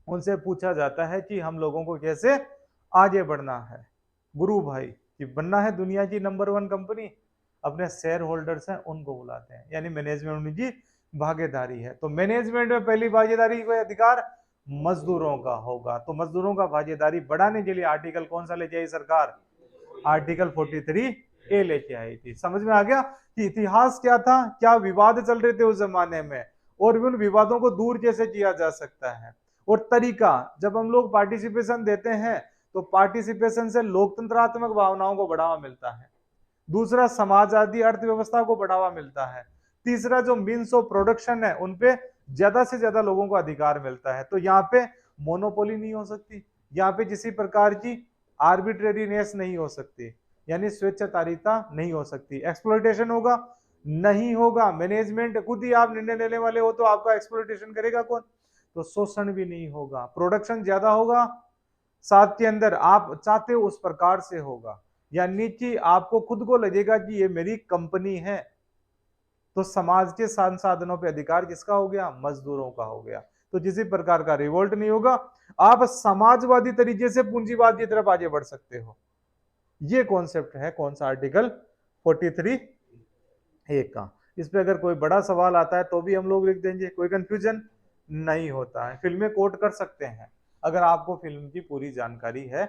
उनसे पूछा जाता है कि हम लोगों को कैसे आगे बढ़ना है। गुरु भाई कि बनना है दुनिया की नंबर 1 कंपनी, अपने शेयर होल्डर्स हैं उनको बुलाते हैं, यानी मैनेजमेंट उनकी भागीदारी है। तो मैनेजमेंट में पहली भागीदारी का अधिकार मजदूरों का होगा। तो मजदूरों का भागीदारी बढ़ाने के लिए आर्टिकल कौन सा लेके आई सरकार? आर्टिकल 43A लेके आई थी। समझ में आ गया कि इतिहास क्या था, क्या विवाद चल रहे थे उस जमाने में, और उन विवादों को दूर कैसे किया जा सकता है। और तरीका, जब हम लोग पार्टिसिपेशन देते हैं तो पार्टिसिपेशन से लोकतंत्रात्मक भावनाओं को बढ़ावा मिलता है, दूसरा समाजवादी अर्थव्यवस्था को बढ़ावा मिलता है, तीसरा जो मीन्स ऑफ प्रोडक्शन है उनपे ज्यादा से ज्यादा लोगों को अधिकार मिलता है। तो यहाँ पे मोनोपोली नहीं हो सकती, यहाँ पे किसी प्रकार की आर्बिट्रेरीनेस नहीं हो सकती, यानी स्वेच्छाचारिता नहीं हो सकती। एक्सप्लॉइटेशन होगा? नहीं होगा। मैनेजमेंट खुद ही आप निर्णय लेने वाले हो तो आपका एक्सप्लॉइटेशन करेगा कौन? तो शोषण भी नहीं होगा। प्रोडक्शन ज्यादा होगा, साथ के अंदर आप चाहते हो उस प्रकार से होगा, यानी कि आपको खुद को लगेगा कि ये मेरी कंपनी है। तो समाज के संसाधनों पे अधिकार किसका हो गया? मजदूरों का हो गया। तो किसी प्रकार का रिवोल्ट नहीं होगा। आप समाजवादी तरीके से पूंजीवाद की तरफ आगे बढ़ सकते हो। ये कॉन्सेप्ट है कौन सा? आर्टिकल 43 ए का। इस पे अगर कोई बड़ा सवाल आता है तो भी हम लोग लिख देंगे, कोई कंफ्यूजन नहीं होता है। फिल्में कोट कर सकते हैं अगर आपको फिल्म की पूरी जानकारी है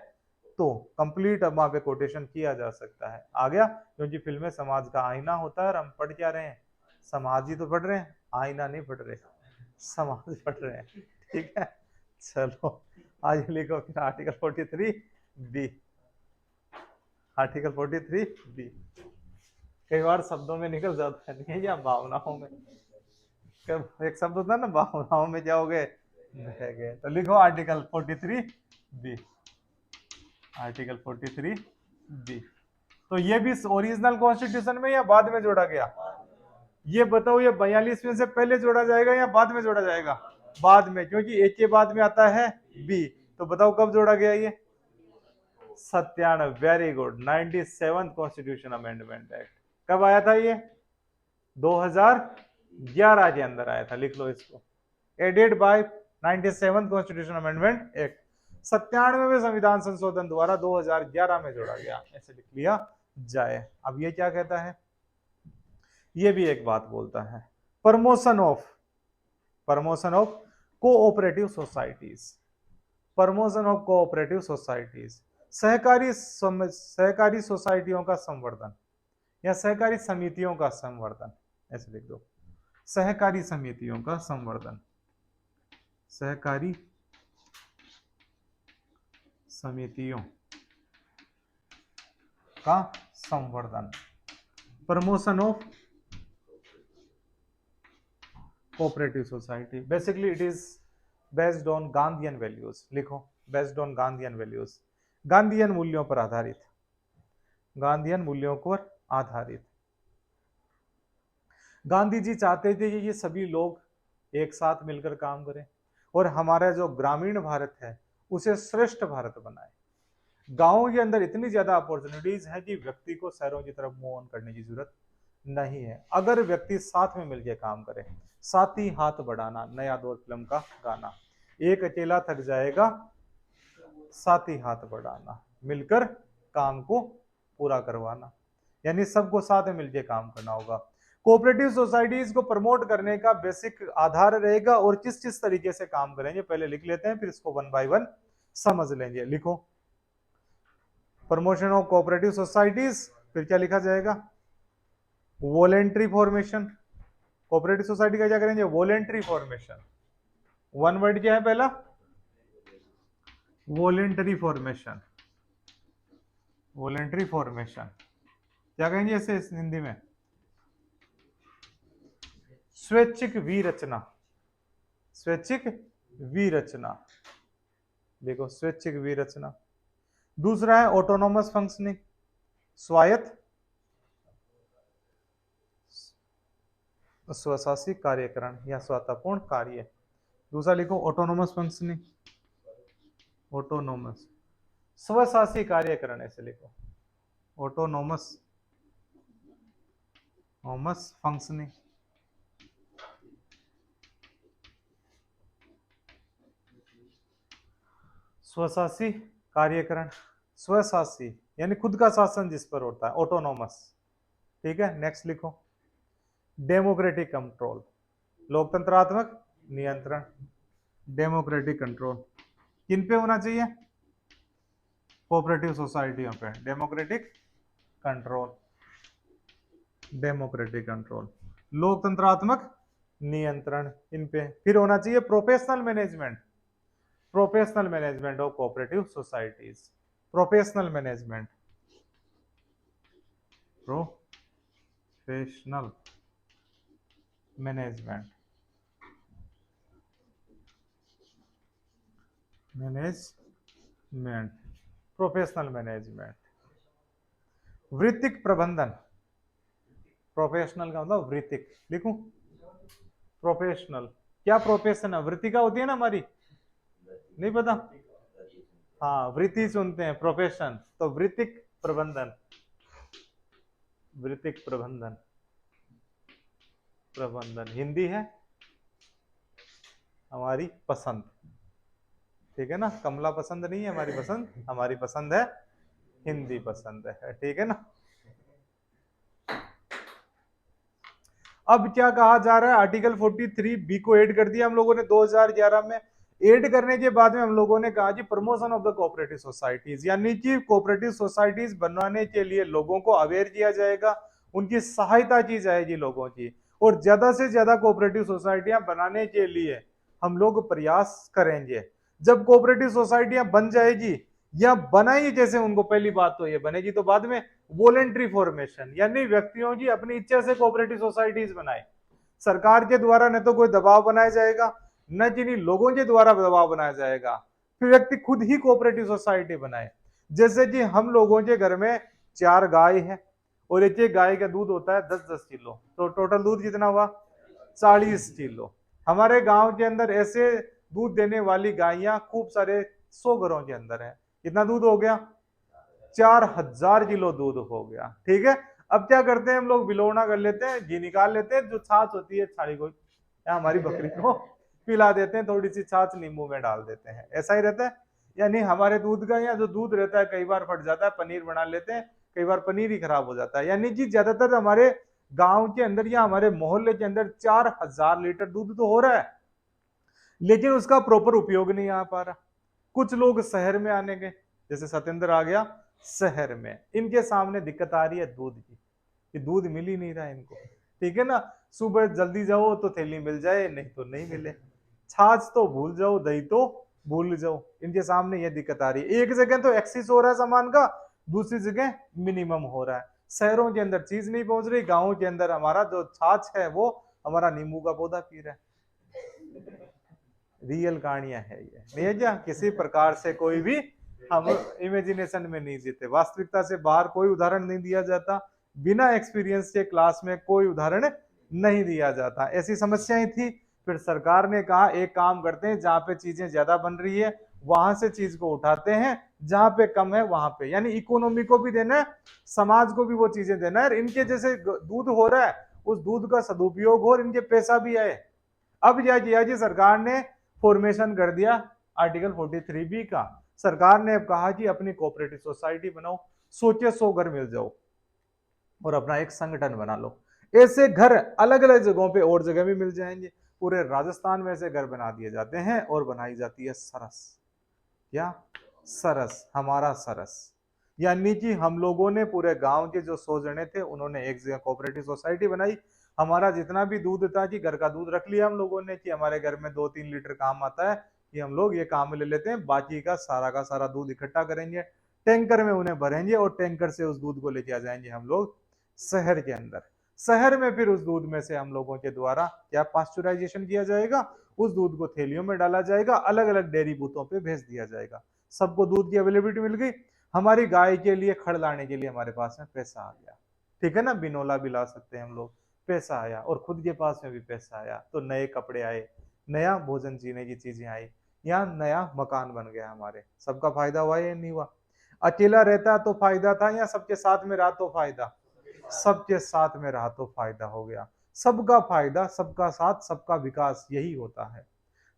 तो कंप्लीट अब वहां पे कोटेशन किया जा सकता है। आ गया? क्योंकि फिल्में समाज का आईना होता है और हम पढ़ क्या रहे हैं? समाज ही तो पढ़ रहे हैं, आईना नहीं पढ़ रहे, समाज पढ़ रहे हैं। ठीक है, चलो आज लिखो फिर आर्टिकल 43 बी। आर्टिकल 43 बी कई बार शब्दों में निकल जाता है या भावनाओं में। एक शब्द होता है ना, भावनाओं में जाओगे बह गए। तो लिखो आर्टिकल 43 बी। Article 43 B. तो ये भी ओरिजिनल कॉन्स्टिट्यूशन में या बाद में जोड़ा गया? ये बताओ, ये 42वें से पहले जोड़ा जाएगा या बाद में जोड़ा जाएगा? बाद में, क्योंकि एक के बाद में आता है बी। तो बताओ कब जोड़ा गया ये? 97, very good, 97 constitution amendment act. कब आया था ये? 2011 के अंदर आया था। लिख लो इसको, added by 97 constitution amendment act. 97वें संविधान संशोधन द्वारा 2011 में जोड़ा गया, ऐसे लिख लिया जाए। अब ये क्या कहता है? ये भी एक बात बोलता है, promotion of cooperative societies. Promotion of cooperative societies, सहकारी सोसाइटियों का संवर्धन या सहकारी समितियों का संवर्धन, ऐसे लिख दो। सहकारी समितियों का संवर्धन, सहकारी समितियों का संवर्धन, promotion of cooperative society. Basically it is based on Gandhian values. लिखो, based on Gandhian values, Gandhian मूल्यों पर आधारित, गांधीयन मूल्यों पर आधारित। गांधी जी चाहते थे कि ये सभी लोग एक साथ मिलकर काम करें और हमारा जो ग्रामीण भारत है उसे श्रेष्ठ भारत बनाए। गांवों के अंदर इतनी ज्यादा अपॉर्चुनिटीज हैं कि व्यक्ति को शहरों की तरफ मूव ऑन करने की जरूरत नहीं है, अगर व्यक्ति साथ में मिलकर काम करे। साथ ही हाथ बढ़ाना, नया दौर फिल्म का गाना। एक अकेला थक जाएगा, साथ ही हाथ बढ़ाना, मिलकर काम को पूरा करवाना, यानी सबको साथ में मिलकर काम करना होगा। कोऑपरेटिव सोसाइटीज को प्रमोट करने का बेसिक आधार रहेगा और किस किस तरीके से काम करेंगे पहले लिख लेते हैं, फिर इसको वन बाय वन समझ लेंगे। लिखो, प्रमोशन ऑफ कोऑपरेटिव सोसाइटीज, फिर क्या लिखा जाएगा? Voluntary formation. कोऑपरेटिव सोसाइटी का क्या करेंगे? Voluntary formation. वन वर्ड क्या है पहला? Voluntary formation. वॉलेंट्री फॉर्मेशन क्या कहेंगे इसे हिंदी में? स्वैच्छिक विरचना, स्वैच्छिक विरचना। देखो, स्वैच्छिक विरचना। दूसरा है ऑटोनोमस फंक्शनिंग, स्वायत्त स्वशासी कार्यकरण या स्वतःपूर्ण कार्य। दूसरा लिखो ऑटोनोमस फंक्शनिंग, ऑटोनोमस स्वशासी कार्यकरण, ऐसे लिखो ऑटोनोमस फंक्शनिंग। स्वशासी कार्यकरण, स्वशासी यानी खुद का शासन जिस पर होता है, ऑटोनोमस। ठीक है, नेक्स्ट लिखो डेमोक्रेटिक कंट्रोल, लोकतंत्रात्मक नियंत्रण। डेमोक्रेटिक कंट्रोल किन पे होना चाहिए? कोऑपरेटिव सोसाइटियों पे। डेमोक्रेटिक कंट्रोल, डेमोक्रेटिक कंट्रोल, लोकतंत्रात्मक नियंत्रण इन पे। फिर होना चाहिए professional management, professional management of cooperative societies. Professional management, professional management, management, professional management. वृत्तिक प्रबंधन, प्रोफेशनल का मतलब वृत्तिक, लिखूं प्रोफेशनल, क्या प्रोफेशन है, वृत्तिका होती है ना हमारी, नहीं पता, हाँ वृत्ति सुनते हैं, प्रोफेशन, तो वृत्तिक प्रबंधन, वृत्तिक प्रबंधन, प्रबंधन हिंदी है हमारी पसंद, ठीक है ना, कमला पसंद नहीं है हमारी पसंद, हमारी पसंद है हिंदी पसंद है, ठीक है ना। अब क्या कहा जा रहा है, आर्टिकल 43 बी को ऐड कर दिया हम लोगों ने 2011 में। ऐड करने के बाद में हम लोगों ने कहा जी promotion of the cooperative societies, यानी कि कोऑपरेटिव सोसाइटीज बनवाने के लिए लोगों को अवेयर किया जाएगा, उनकी सहायता की जाएगी लोगों की, और ज्यादा से ज्यादा कोऑपरेटिव सोसाइटियां बनाने के लिए हम लोग प्रयास करेंगे। जब कोऑपरेटिव सोसाइटियां बन जाएगी या बनाई, जैसे उनको पहली बात तो ये बनेगी, तो बाद में वॉलेंट्री फॉर्मेशन, यानी व्यक्तियों की अपनी इच्छा से कोऑपरेटिव सोसाइटीज बनाए, सरकार के द्वारा न तो कोई दबाव बनाया जाएगा, न किन्हीं लोगों के द्वारा दबाव बनाया जाएगा, फिर व्यक्ति खुद ही कोऑपरेटिव सोसाइटी बनाए। जैसे कि हम लोगों के घर में 4 गाय है और एक गाय का दूध होता है 10-10 किलो, तो टोटल दूध कितना हुआ 40 किलो। हमारे गांव के अंदर ऐसे दूध देने वाली गायियां खूब सारे 100 घरों के अंदर है, कितना दूध हो गया 4000 किलो दूध हो गया, ठीक है। अब क्या करते हैं हम लोग, बिलोना कर लेते हैं, घी निकाल लेते हैं, जो छाछ होती है छाड़ी को या हमारी बकरी को पिला देते हैं, थोड़ी सी छाछ नींबू में डाल देते हैं, ऐसा ही रहता है। यानी हमारे दूध का या जो दूध रहता है कई बार फट जाता है, पनीर बना लेते हैं, कई बार पनीर ही खराब हो जाता है। यानी कि ज्यादातर हमारे गांव के अंदर या हमारे मोहल्ले के अंदर 4000 लीटर दूध तो हो रहा है, लेकिन उसका प्रॉपर उपयोग नहीं आ पा रहा। कुछ लोग शहर में आने के, जैसे सत्येंद्र आ गया शहर में, इनके सामने दिक्कत आ रही है दूध की, कि दूध मिल ही नहीं रहा इनको, ठीक है ना। सुबह जल्दी जाओ तो थैली मिल जाए, नहीं तो नहीं मिले, छाछ तो भूल जाओ, दही तो भूल जाओ, इनके सामने ये दिक्कत आ रही है। एक जगह तो एक्सेस हो रहा है सामान का, दूसरी जगह मिनिमम हो रहा है। शहरों के अंदर चीज नहीं पहुंच रही, गाँव के अंदर हमारा जो छाछ है वो हमारा नींबू का पौधा पी रहा है। रियल कहानियां है ये, नहीं है क्या, किसी प्रकार से कोई भी हम इमेजिनेशन में नहीं जीते, वास्तविकता से बाहर कोई उदाहरण नहीं दिया जाता, बिना एक्सपीरियंस के क्लास में कोई उदाहरण नहीं दिया जाता। ऐसी समस्याएं थी, फिर सरकार ने कहा एक काम करते हैं, जहां पे चीजें ज्यादा बन रही है वहां से चीज को उठाते हैं, जहां पे कम है वहां पे, यानी इकोनॉमी को भी देना है, समाज को भी वो चीजें देना है, इनके जैसे दूध हो रहा है उस दूध का सदुपयोग हो और इनके पैसा भी आए। अब क्या किया जी, सरकार ने फॉर्मेशन कर दिया आर्टिकल 43B का। सरकार ने अब कहा कि अपनी कोऑपरेटिव सोसाइटी बनाओ, सोचे 100 घर मिल जाओ और अपना एक संगठन बना लो। ऐसे घर अलग अलग जगहों पे और जगह भी मिल जाएंगे, पूरे राजस्थान में ऐसे घर बना दिए जाते हैं और बनाई जाती है सरस, क्या सरस, हमारा सरस, यानी कि हम लोगों ने पूरे गांव के जो 100 जने थे उन्होंने एक जगह कोऑपरेटिव सोसाइटी बनाई। हमारा जितना भी दूध था कि घर का दूध रख लिया हम लोगों ने, कि हमारे घर में 2-3 लीटर काम आता है कि हम लोग ये काम में ले लेते हैं, बाकी का सारा दूध इकट्ठा करेंगे, टैंकर में उन्हें भरेंगे और टैंकर से उस दूध को लेके आ जाएंगे हम लोग शहर के अंदर। शहर में फिर उस दूध में से हम लोगों के द्वारा क्या पास्चुराइजेशन किया जाएगा, उस दूध को थैलियों में डाला जाएगा, अलग अलग डेयरी बूथों पे भेज दिया जाएगा। सबको दूध की अवेलेबिलिटी मिल गई, हमारी गाय के लिए खड़ लाने के लिए हमारे पास में पैसा आ गया, ठीक है ना, बिनोला भी ला सकते हैं हम लोग, पैसा आया, और खुद के पास में भी पैसा आया, तो नए कपड़े आए, नया भोजन जीने की चीजें आई, या नया मकान बन गया हमारे, सबका फायदा हुआ या नहीं हुआ। अकेला रहता तो फायदा था, या सबके साथ में रहा तो फायदा, सबके साथ में रहा तो फायदा हो गया। सबका फायदा, सबका साथ, सबका विकास, यही होता है।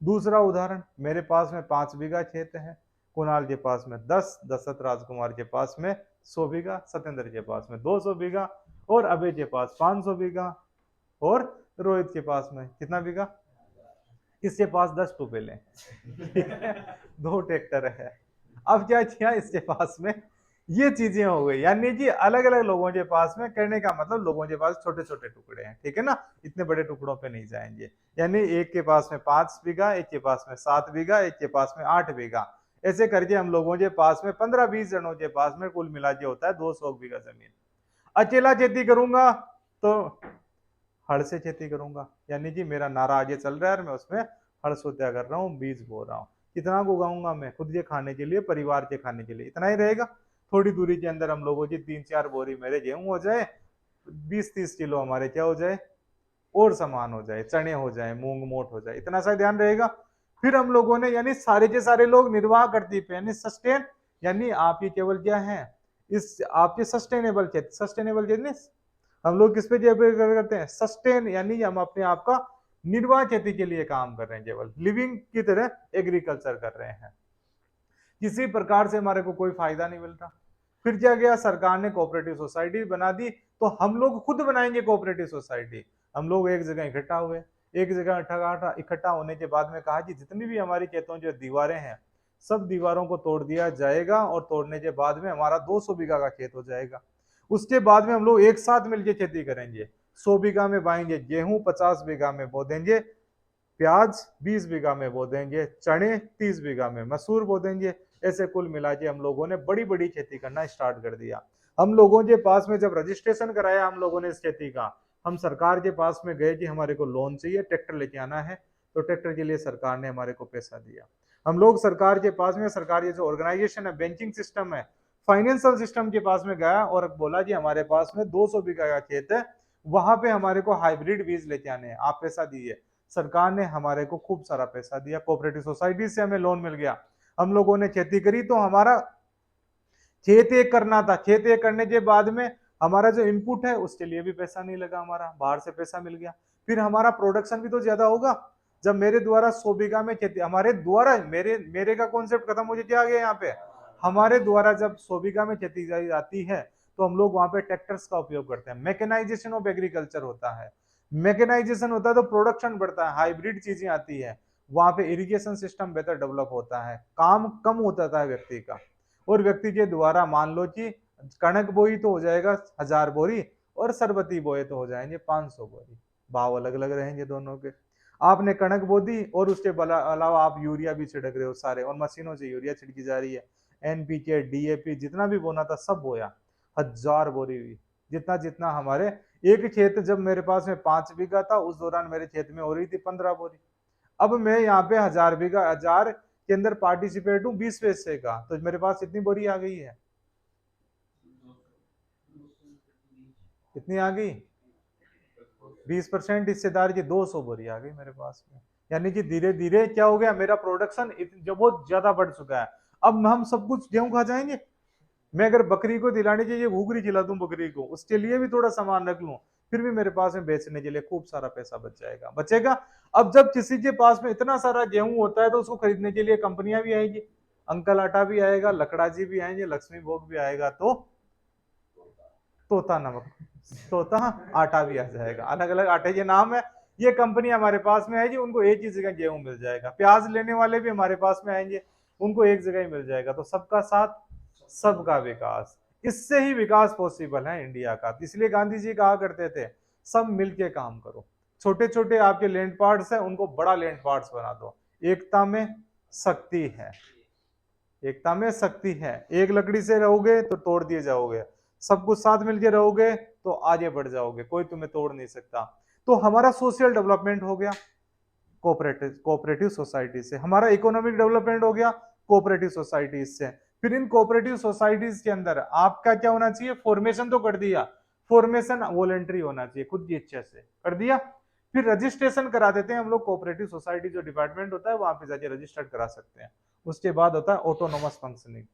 दूसरा उदाहरण, मेरे पास में 5 बीघा खेत है, कुणाल के पास में 10, दशरथ राजकुमार के पास में 100 बीघा, सत्येंद्र के पास में 200 बीघा, और अभय के पास 500 बीघा, और रोहित के पास में कितना बीघा, इसके पास 10 टूपेले है, 2 ट्रैक्टर है। अब क्या किया, इसके पास में ये चीजें हो गई, यानी कि अलग अलग लोगों के पास में, कहने का मतलब लोगों के पास छोटे छोटे टुकड़े हैं, ठीक है ना, इतने बड़े टुकड़ों पे नहीं जाएंगे। यानी एक के पास में 5 बीघा, एक के पास में 7 बीघा, एक के पास में 8 बीघा, ऐसे करके हम लोगों के पास में 15-20 जनों के पास में कुल मिला के होता है 200 बीघा जमीन। अकेला खेती करूंगा तो हड़ से खेती करूंगा, यानी कि मेरा नारा आगे चल रहा है और मैं उसमें हड़ सोत्या कर रहा हूँ, बीज बो रहा हूँ, कितना को उगाऊंगा मैं, खुद के खाने के लिए, परिवार के खाने के लिए, इतना ही रहेगा। थोड़ी दूरी के अंदर हम लोगों की 3-4 बोरी मेरे गेहूं हो जाए, 20-30 किलो हमारे क्या हो जाए और सामान हो जाए, चने हो जाए, मूंग मोट हो जाए, इतना सा ध्यान रहेगा। फिर हम लोगों ने यानी सारे के सारे लोग निर्वाह करती पे यानी सस्टेन, यानी आपकी केवल क्या है इस आपके सस्टेनेबल खेती, सस्टेनेबल खेती हम लोग किस पे करते हैं सस्टेन, यानी हम अपने आप का निर्वाह खेती के लिए काम कर रहे हैं, केवल लिविंग की तरह एग्रीकल्चर कर रहे हैं, किसी प्रकार से हमारे को कोई फायदा नहीं मिलता। फिर क्या गया, सरकार ने कोऑपरेटिव सोसाइटी बना दी, तो हम लोग खुद बनाएंगे कोऑपरेटिव सोसाइटी। हम लोग एक जगह इकट्ठा हुए, एक जगह इकट्ठा होने के बाद में कहा कि जितनी भी हमारी खेतों जो दीवारें हैं सब दीवारों को तोड़ दिया जाएगा, और तोड़ने के बाद में हमारा 200 बीघा का खेत हो जाएगा। उसके बाद में हम लोग एक साथ मिलकर खेती करेंगे, 100 बीघा में बाएंगे गेहूं, 50 बीघा में बो देंगे प्याज, 20 बीघा में बो देंगे चने, 30 बीघा में मसूर बो देंगे। ऐसे कुल मिला के हम लोगों ने बड़ी बड़ी खेती करना स्टार्ट कर दिया। हम लोगों के पास में जब रजिस्ट्रेशन कराया हम लोगों ने इस खेती का, हम सरकार के पास में गए कि हमारे को लोन चाहिए, ट्रैक्टर लेके आना है, तो ट्रैक्टर के लिए सरकार ने हमारे को पैसा दिया। हम लोग सरकार के पास में, सरकार ये जो ऑर्गेनाइजेशन है, बैंकिंग सिस्टम है, फाइनेंशियल सिस्टम के पास में गया और बोला कि हमारे पास में 200 बीघा का खेत है, वहां पे हमारे को हाइब्रिड बीज लेके आने हैं, आप पैसा दीजिए। सरकार ने हमारे को खूब सारा पैसा दिया, कोऑपरेटिव सोसाइटी से हमें लोन मिल गया। हम लोगों ने खेती करी, तो हमारा खेत एक करना था, खेत एक करने के बाद में हमारा जो इनपुट है उसके लिए भी पैसा नहीं लगा, हमारा बाहर से पैसा मिल गया। फिर हमारा प्रोडक्शन भी तो ज्यादा होगा। जब मेरे द्वारा 100 बीघा में खेती, हमारे द्वारा मेरे का कॉन्सेप्ट खत्म हो क्या आ गया यहाँ पे, हमारे द्वारा जब 100 बीघा में खेती जाती है तो हम लोग वहां पे ट्रैक्टर्स का उपयोग करते हैं, मैकेनाइजेशन ऑफ एग्रीकल्चर होता है। मैकेनाइजेशन होता है तो प्रोडक्शन बढ़ता है, हाइब्रिड चीजें आती है, वहां पे इरिगेशन सिस्टम बेहतर डेवलप होता है, काम कम होता है व्यक्ति का, और व्यक्ति के द्वारा मान लो कि कणक बोई तो हो जाएगा 1000 बोरी, और सरबती बोए तो हो जाएंगे 500 बोरी, भाव अलग अलग रहेंगे दोनों के। आपने कणक बो दी और उसके अलावा आप यूरिया भी छिड़क रहे हो सारे, और मशीनों से यूरिया छिड़की जा रही है, एनपीके डीएपी जितना भी बोना था सब बोया, 1000 बोरी हुई। जितना जितना हमारे एक खेत, जब मेरे पास में 5 बीघा था उस दौरान मेरे खेत में हो रही थी 15 बोरी। अब मैं यहाँ पे 1000 बीघा, 1000 के अंदर पार्टिसिपेट हूँ 20 पैसे का, तो मेरे पास इतनी बोरी आ गई है, कितनी आ गई 20% हिस्सेदार की 200 बोरी आ गई मेरे पास में। यानी कि धीरे धीरे क्या हो गया, मेरा प्रोडक्शन जो बहुत ज्यादा बढ़ चुका है। अब हम सब कुछ गेहूं खा जाएंगे, मैं अगर बकरी को दिलाने के लिए घूगरी खिला दूं बकरी को, उसके लिए भी थोड़ा सामान रख लूं, फिर भी मेरे पास में बेचने के लिए खूब सारा पैसा बचेगा। अब जब किसी के पास में इतना सारा गेहूं होता है तो उसको खरीदने के लिए कंपनियां भी आएगी, अंकल आटा भी आएगा, लकड़ा जी भी आएंगे, लक्ष्मी भोग भी आएगा, तो तोता नमक, तोता आटा भी आ जाएगा, अलग अलग आटे के नाम है। ये कंपनी हमारे पास में आएगी, उनको एक ही जगह गेहूं मिल जाएगा, प्याज लेने वाले भी हमारे पास में आएंगे, उनको एक जगह ही मिल जाएगा। तो सबका साथ सबका विकास, इससे ही विकास पॉसिबल है इंडिया का। इसलिए गांधी जी कहा करते थे सब मिलके काम करो, छोटे छोटे आपके लैंड पार्ट्स हैं उनको बड़ा लैंड पार्ट्स बना दो, एकता में शक्ति है, एकता में शक्ति है। एक लकड़ी से रहोगे तो तोड़ दिए जाओगे, सब कुछ साथ मिलके रहोगे तो आगे बढ़ जाओगे, कोई तुम्हें तोड़ नहीं सकता। तो हमारा सोशल डेवलपमेंट हो गया कोऑपरेटिव सोसाइटी से, हमारा इकोनॉमिक डेवलपमेंट हो गया कोऑपरेटिव सोसाइटीज से। फिर इन कोऑपरेटिव सोसाइटीज के अंदर आपका क्या होना चाहिए, फॉर्मेशन तो कर दिया, फॉर्मेशन वॉलेंट्री होना चाहिए, खुद की इच्छा से कर दिया। फिर रजिस्ट्रेशन करा देते हैं हम लोग, कोऑपरेटिव सोसाइटी जो डिपार्टमेंट होता है वहां पे जाके रजिस्टर्ड करा सकते हैं। उसके बाद होता है ऑटोनोमस फंक्शनिंग,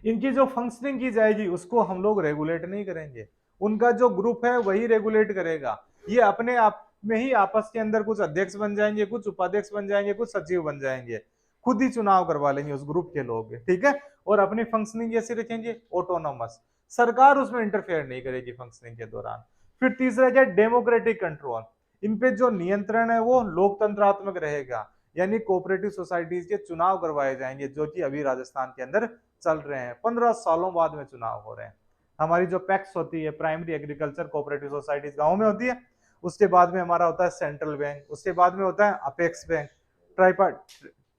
इनकी जो फंक्शनिंग की जाएगी उसको हम लोग रेगुलेट नहीं करेंगे, उनका जो ग्रुप है वही रेगुलेट करेगा। ये अपने आप में ही आपस के अंदर कुछ अध्यक्ष बन जाएंगे, कुछ उपाध्यक्ष बन जाएंगे, कुछ सचिव बन जाएंगे, खुद ही चुनाव करवा लेंगे उस ग्रुप के लोग, ठीक है। और अपनी फंक्शनिंग ऐसे रखेंगे ऑटोनोमस, सरकार उसमें इंटरफेयर नहीं करेगी फंक्शनिंग के दौरान। फिर तीसरा क्या, डेमोक्रेटिक कंट्रोल, इन पे जो नियंत्रण है वो लोकतंत्रात्मक रहेगा, यानी कोऑपरेटिव सोसाइटीज के चुनाव करवाए जाएंगे, जो कि अभी राजस्थान के अंदर चल रहे हैं, 15 सालों बाद में चुनाव हो रहे हैं। हमारी जो पैक्स होती है, प्राइमरी एग्रीकल्चर कोऑपरेटिव सोसाइटीज गांव में होती है, उसके बाद में हमारा होता है सेंट्रल बैंक, उसके बाद में होता है अपेक्स बैंक, ट्राइपार्ट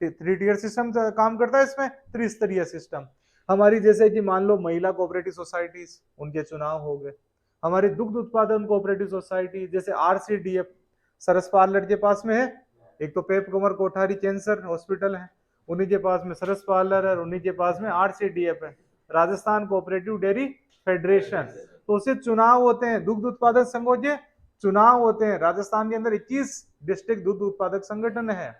3 टियर सिस्टम काम करता है इसमें, त्रिस्तरीय सिस्टम। हमारी जैसे कि मान लो महिला कोऑपरेटिव सोसाइटीज, उनके चुनाव हो गए। हमारी दुग्ध उत्पादन कोऑपरेटिव सोसाइटी जैसे आरसीडीएफ सरस पार्लर के पास में है, एक तो पेप कुंवर कोठारी कैंसर हॉस्पिटल है, उन्हीं के पास में सरस पार्लर है, उन्हीं के पास में आरसीडीएफ है। Rajasthan cooperative dairy federation. तो उससे चुनाव होते हैं, दुग्ध उत्पादक संघों के चुनाव होते हैं। राजस्थान के अंदर 21 डिस्ट्रिक्ट दुग्ध उत्पादक संगठन है,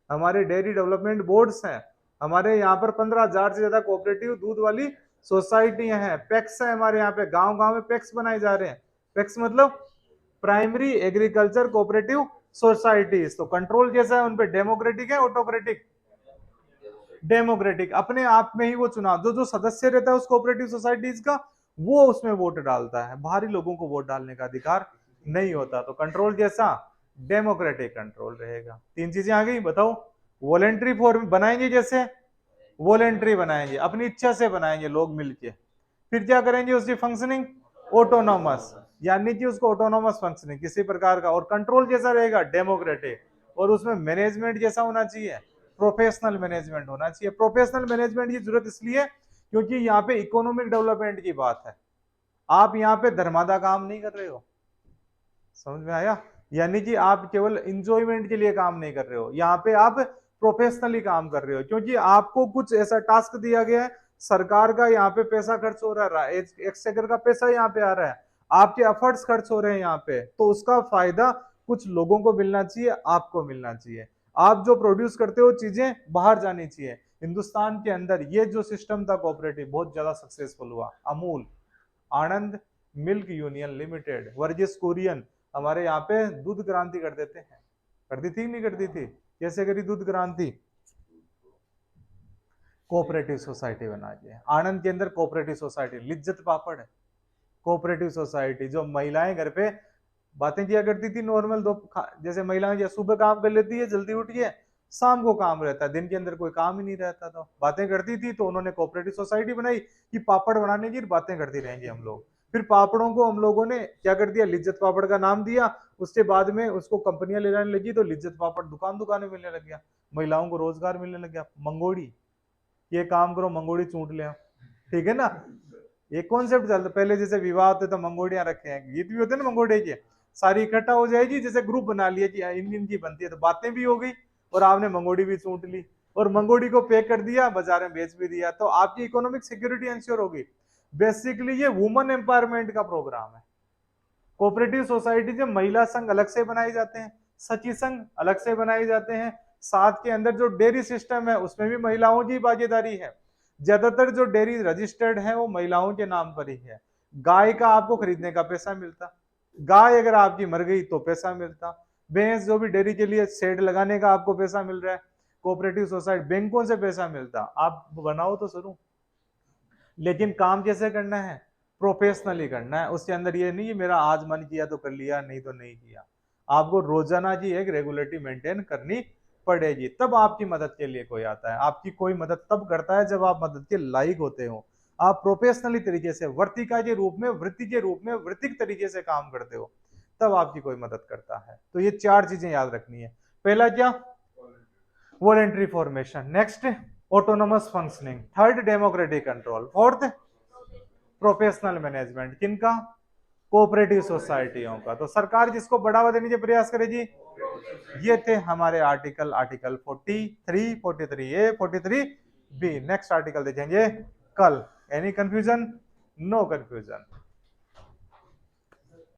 हमारे डेयरी डेवलपमेंट बोर्ड्स हैं, हमारे यहाँ पर 15,000 से ज्यादा कोऑपरेटिव दूध वाली सोसाइटियां हैं, पैक्स है हमारे यहाँ पे, गांव गांव में पैक्स बनाए जा रहे हैं। पैक्स मतलब प्राइमरी एग्रीकल्चर कोऑपरेटिव सोसाइटीज। तो कंट्रोल कैसा है उन पे, डेमोक्रेटिक है ऑटोक्रेटिक? डेमोक्रेटिक। अपने आप में ही वो चुनाव, जो जो सदस्य रहता है उस कोऑपरेटिव सोसाइटीज का, वो उसमें वोट डालता है, बाहरी लोगों को वोट डालने का अधिकार नहीं होता। तो कंट्रोल कैसा, डेमोक्रेटिक कंट्रोल रहेगा। तीन चीजें आ गई, बताओ। वॉलेंट्री फॉर्म बनाएंगे, जैसे वॉलेंट्री बनाएंगे, अपनी इच्छा से बनाएंगे लोग मिलके। फिर क्या करेंगे उसकी फंक्शनिंग, ऑटोनोमस, यानी कि उसको ऑटोनोमस फंक्शनिंग किसी प्रकार का। और कंट्रोल कैसा रहेगा, डेमोक्रेटिक। और उसमें मैनेजमेंट जैसा होना चाहिए, प्रोफेशनल मैनेजमेंट होना चाहिए। प्रोफेशनल मैनेजमेंट की जरूरत इसलिए क्योंकि यहाँ पे इकोनॉमिक डेवलपमेंट की बात है, आप यहाँ पे धर्मादा काम नहीं कर रहे हो, समझ में आया? यानी कि आप केवल इंजॉयमेंट के लिए काम नहीं कर रहे हो, यहाँ पे आप प्रोफेशनली काम कर रहे हो, क्योंकि आपको कुछ ऐसा टास्क दिया गया है, सरकार का यहाँ पे पैसा खर्च हो रहा है, एक्सचेकर का पैसा यहाँ पे आ रहा है, आपके एफर्ट्स खर्च हो रहे हैं यहाँ पे, तो उसका फायदा कुछ लोगों को मिलना चाहिए, आपको मिलना चाहिए। आप जो प्रोड्यूस करते हो चीजें बाहर जानी चाहिए। हिंदुस्तान के अंदर ये जो सिस्टम था कोऑपरेटिव, बहुत ज्यादा सक्सेसफुल हुआ। अमूल, आनंद मिल्क यूनियन लिमिटेड, वर्जिस कुरियन, हमारे यहाँ पे दूध क्रांति कर देते हैं, करती थी नहीं करती थी? कैसे करी दूध क्रांति? कोऑपरेटिव सोसाइटी बना के। आनंद के अंदर कोऑपरेटिव सोसाइटी, लिज्जत पापड़ कोऑपरेटिव सोसाइटी, जो महिलाएं घर पे बातें किया करती थी नॉर्मल, दो जैसे महिलाएं सुबह काम कर लेती है जल्दी उठ के, शाम को काम रहता है, दिन के अंदर कोई काम ही नहीं रहता, तो बातें करती थी। तो उन्होंने कोऑपरेटिव सोसाइटी बनाई कि पापड़ बनाने की बातें करती रहेंगे हम लोग। फिर पापड़ों को हम लोगों ने क्या कर दिया, लिज्जत पापड़ का नाम दिया। उसके बाद में उसको कंपनियां ले जाने लगी, तो लिज्जत पापड़ दुकान दुकान मिलने लग गया, महिलाओं को रोजगार मिलने लग गया। मंगोड़ी, ये काम करो मंगोड़ी चूंट ले, ठीक है ना, ये कॉन्सेप्ट चलता। पहले जैसे विवाह होते तो मंगोड़ियां रखे हैं, गीत भी होते हैं ना मंगोड़े के, सारी इकट्ठा हो जाएगी, जैसे ग्रुप बना लिया कि इन की बनती है, तो बातें भी हो गई और आपने मंगोड़ी भी चूंट ली और मंगोड़ी को पैक कर दिया, बाजार में बेच भी दिया, तो आपकी इकोनॉमिक सिक्योरिटी इंश्योर होगी। बेसिकली ये वुमेन एम्पावरमेंट का प्रोग्राम है। कोऑपरेटिव सोसाइटी में महिला संघ अलग से बनाए जाते हैं, सची संघ अलग से बनाए जाते हैं, साथ के अंदर जो डेयरी सिस्टम है उसमें भी महिलाओं की भागीदारी है। ज्यादातर जो डेयरी रजिस्टर्ड है वो महिलाओं के नाम पर ही है। गाय का आपको खरीदने का पैसा मिलता, गाय अगर आपकी मर गई तो पैसा मिलता, भैंस जो भी डेयरी के लिए शेड लगाने का आपको पैसा मिल रहा है, कोऑपरेटिव सोसाइटी, बैंकों से पैसा मिलता, आप बनाओ तो शुरू। लेकिन काम कैसे करना है, प्रोफेशनली करना है। उसके अंदर ये नहीं मेरा आज मन किया तो कर लिया, नहीं तो नहीं किया। आपको रोजाना की एक रेगुलेटरी मेंटेन करनी पड़ेगी, तब आपकी मदद के लिए कोई आता है। आपकी कोई मदद तब करता है जब आप मदद के लायक होते हो, आप प्रोफेशनली तरीके से, वर्तिका के रूप में, वृत्ति के रूप में, वृत्तिक तरीके से काम करते हो, तब आपकी कोई मदद करता है। तो ये चार चीजें याद रखनी है। पहला क्या, voluntary formation, next autonomous functioning, third democratic control, fourth professional management, किनका, कोऑपरेटिव सोसाइटियों का। तो सरकार जिसको बढ़ावा देने के प्रयास करेगी, ये थे हमारे article 43, 43A, 43B। Next article देखेंगे कल। Any confusion? No confusion.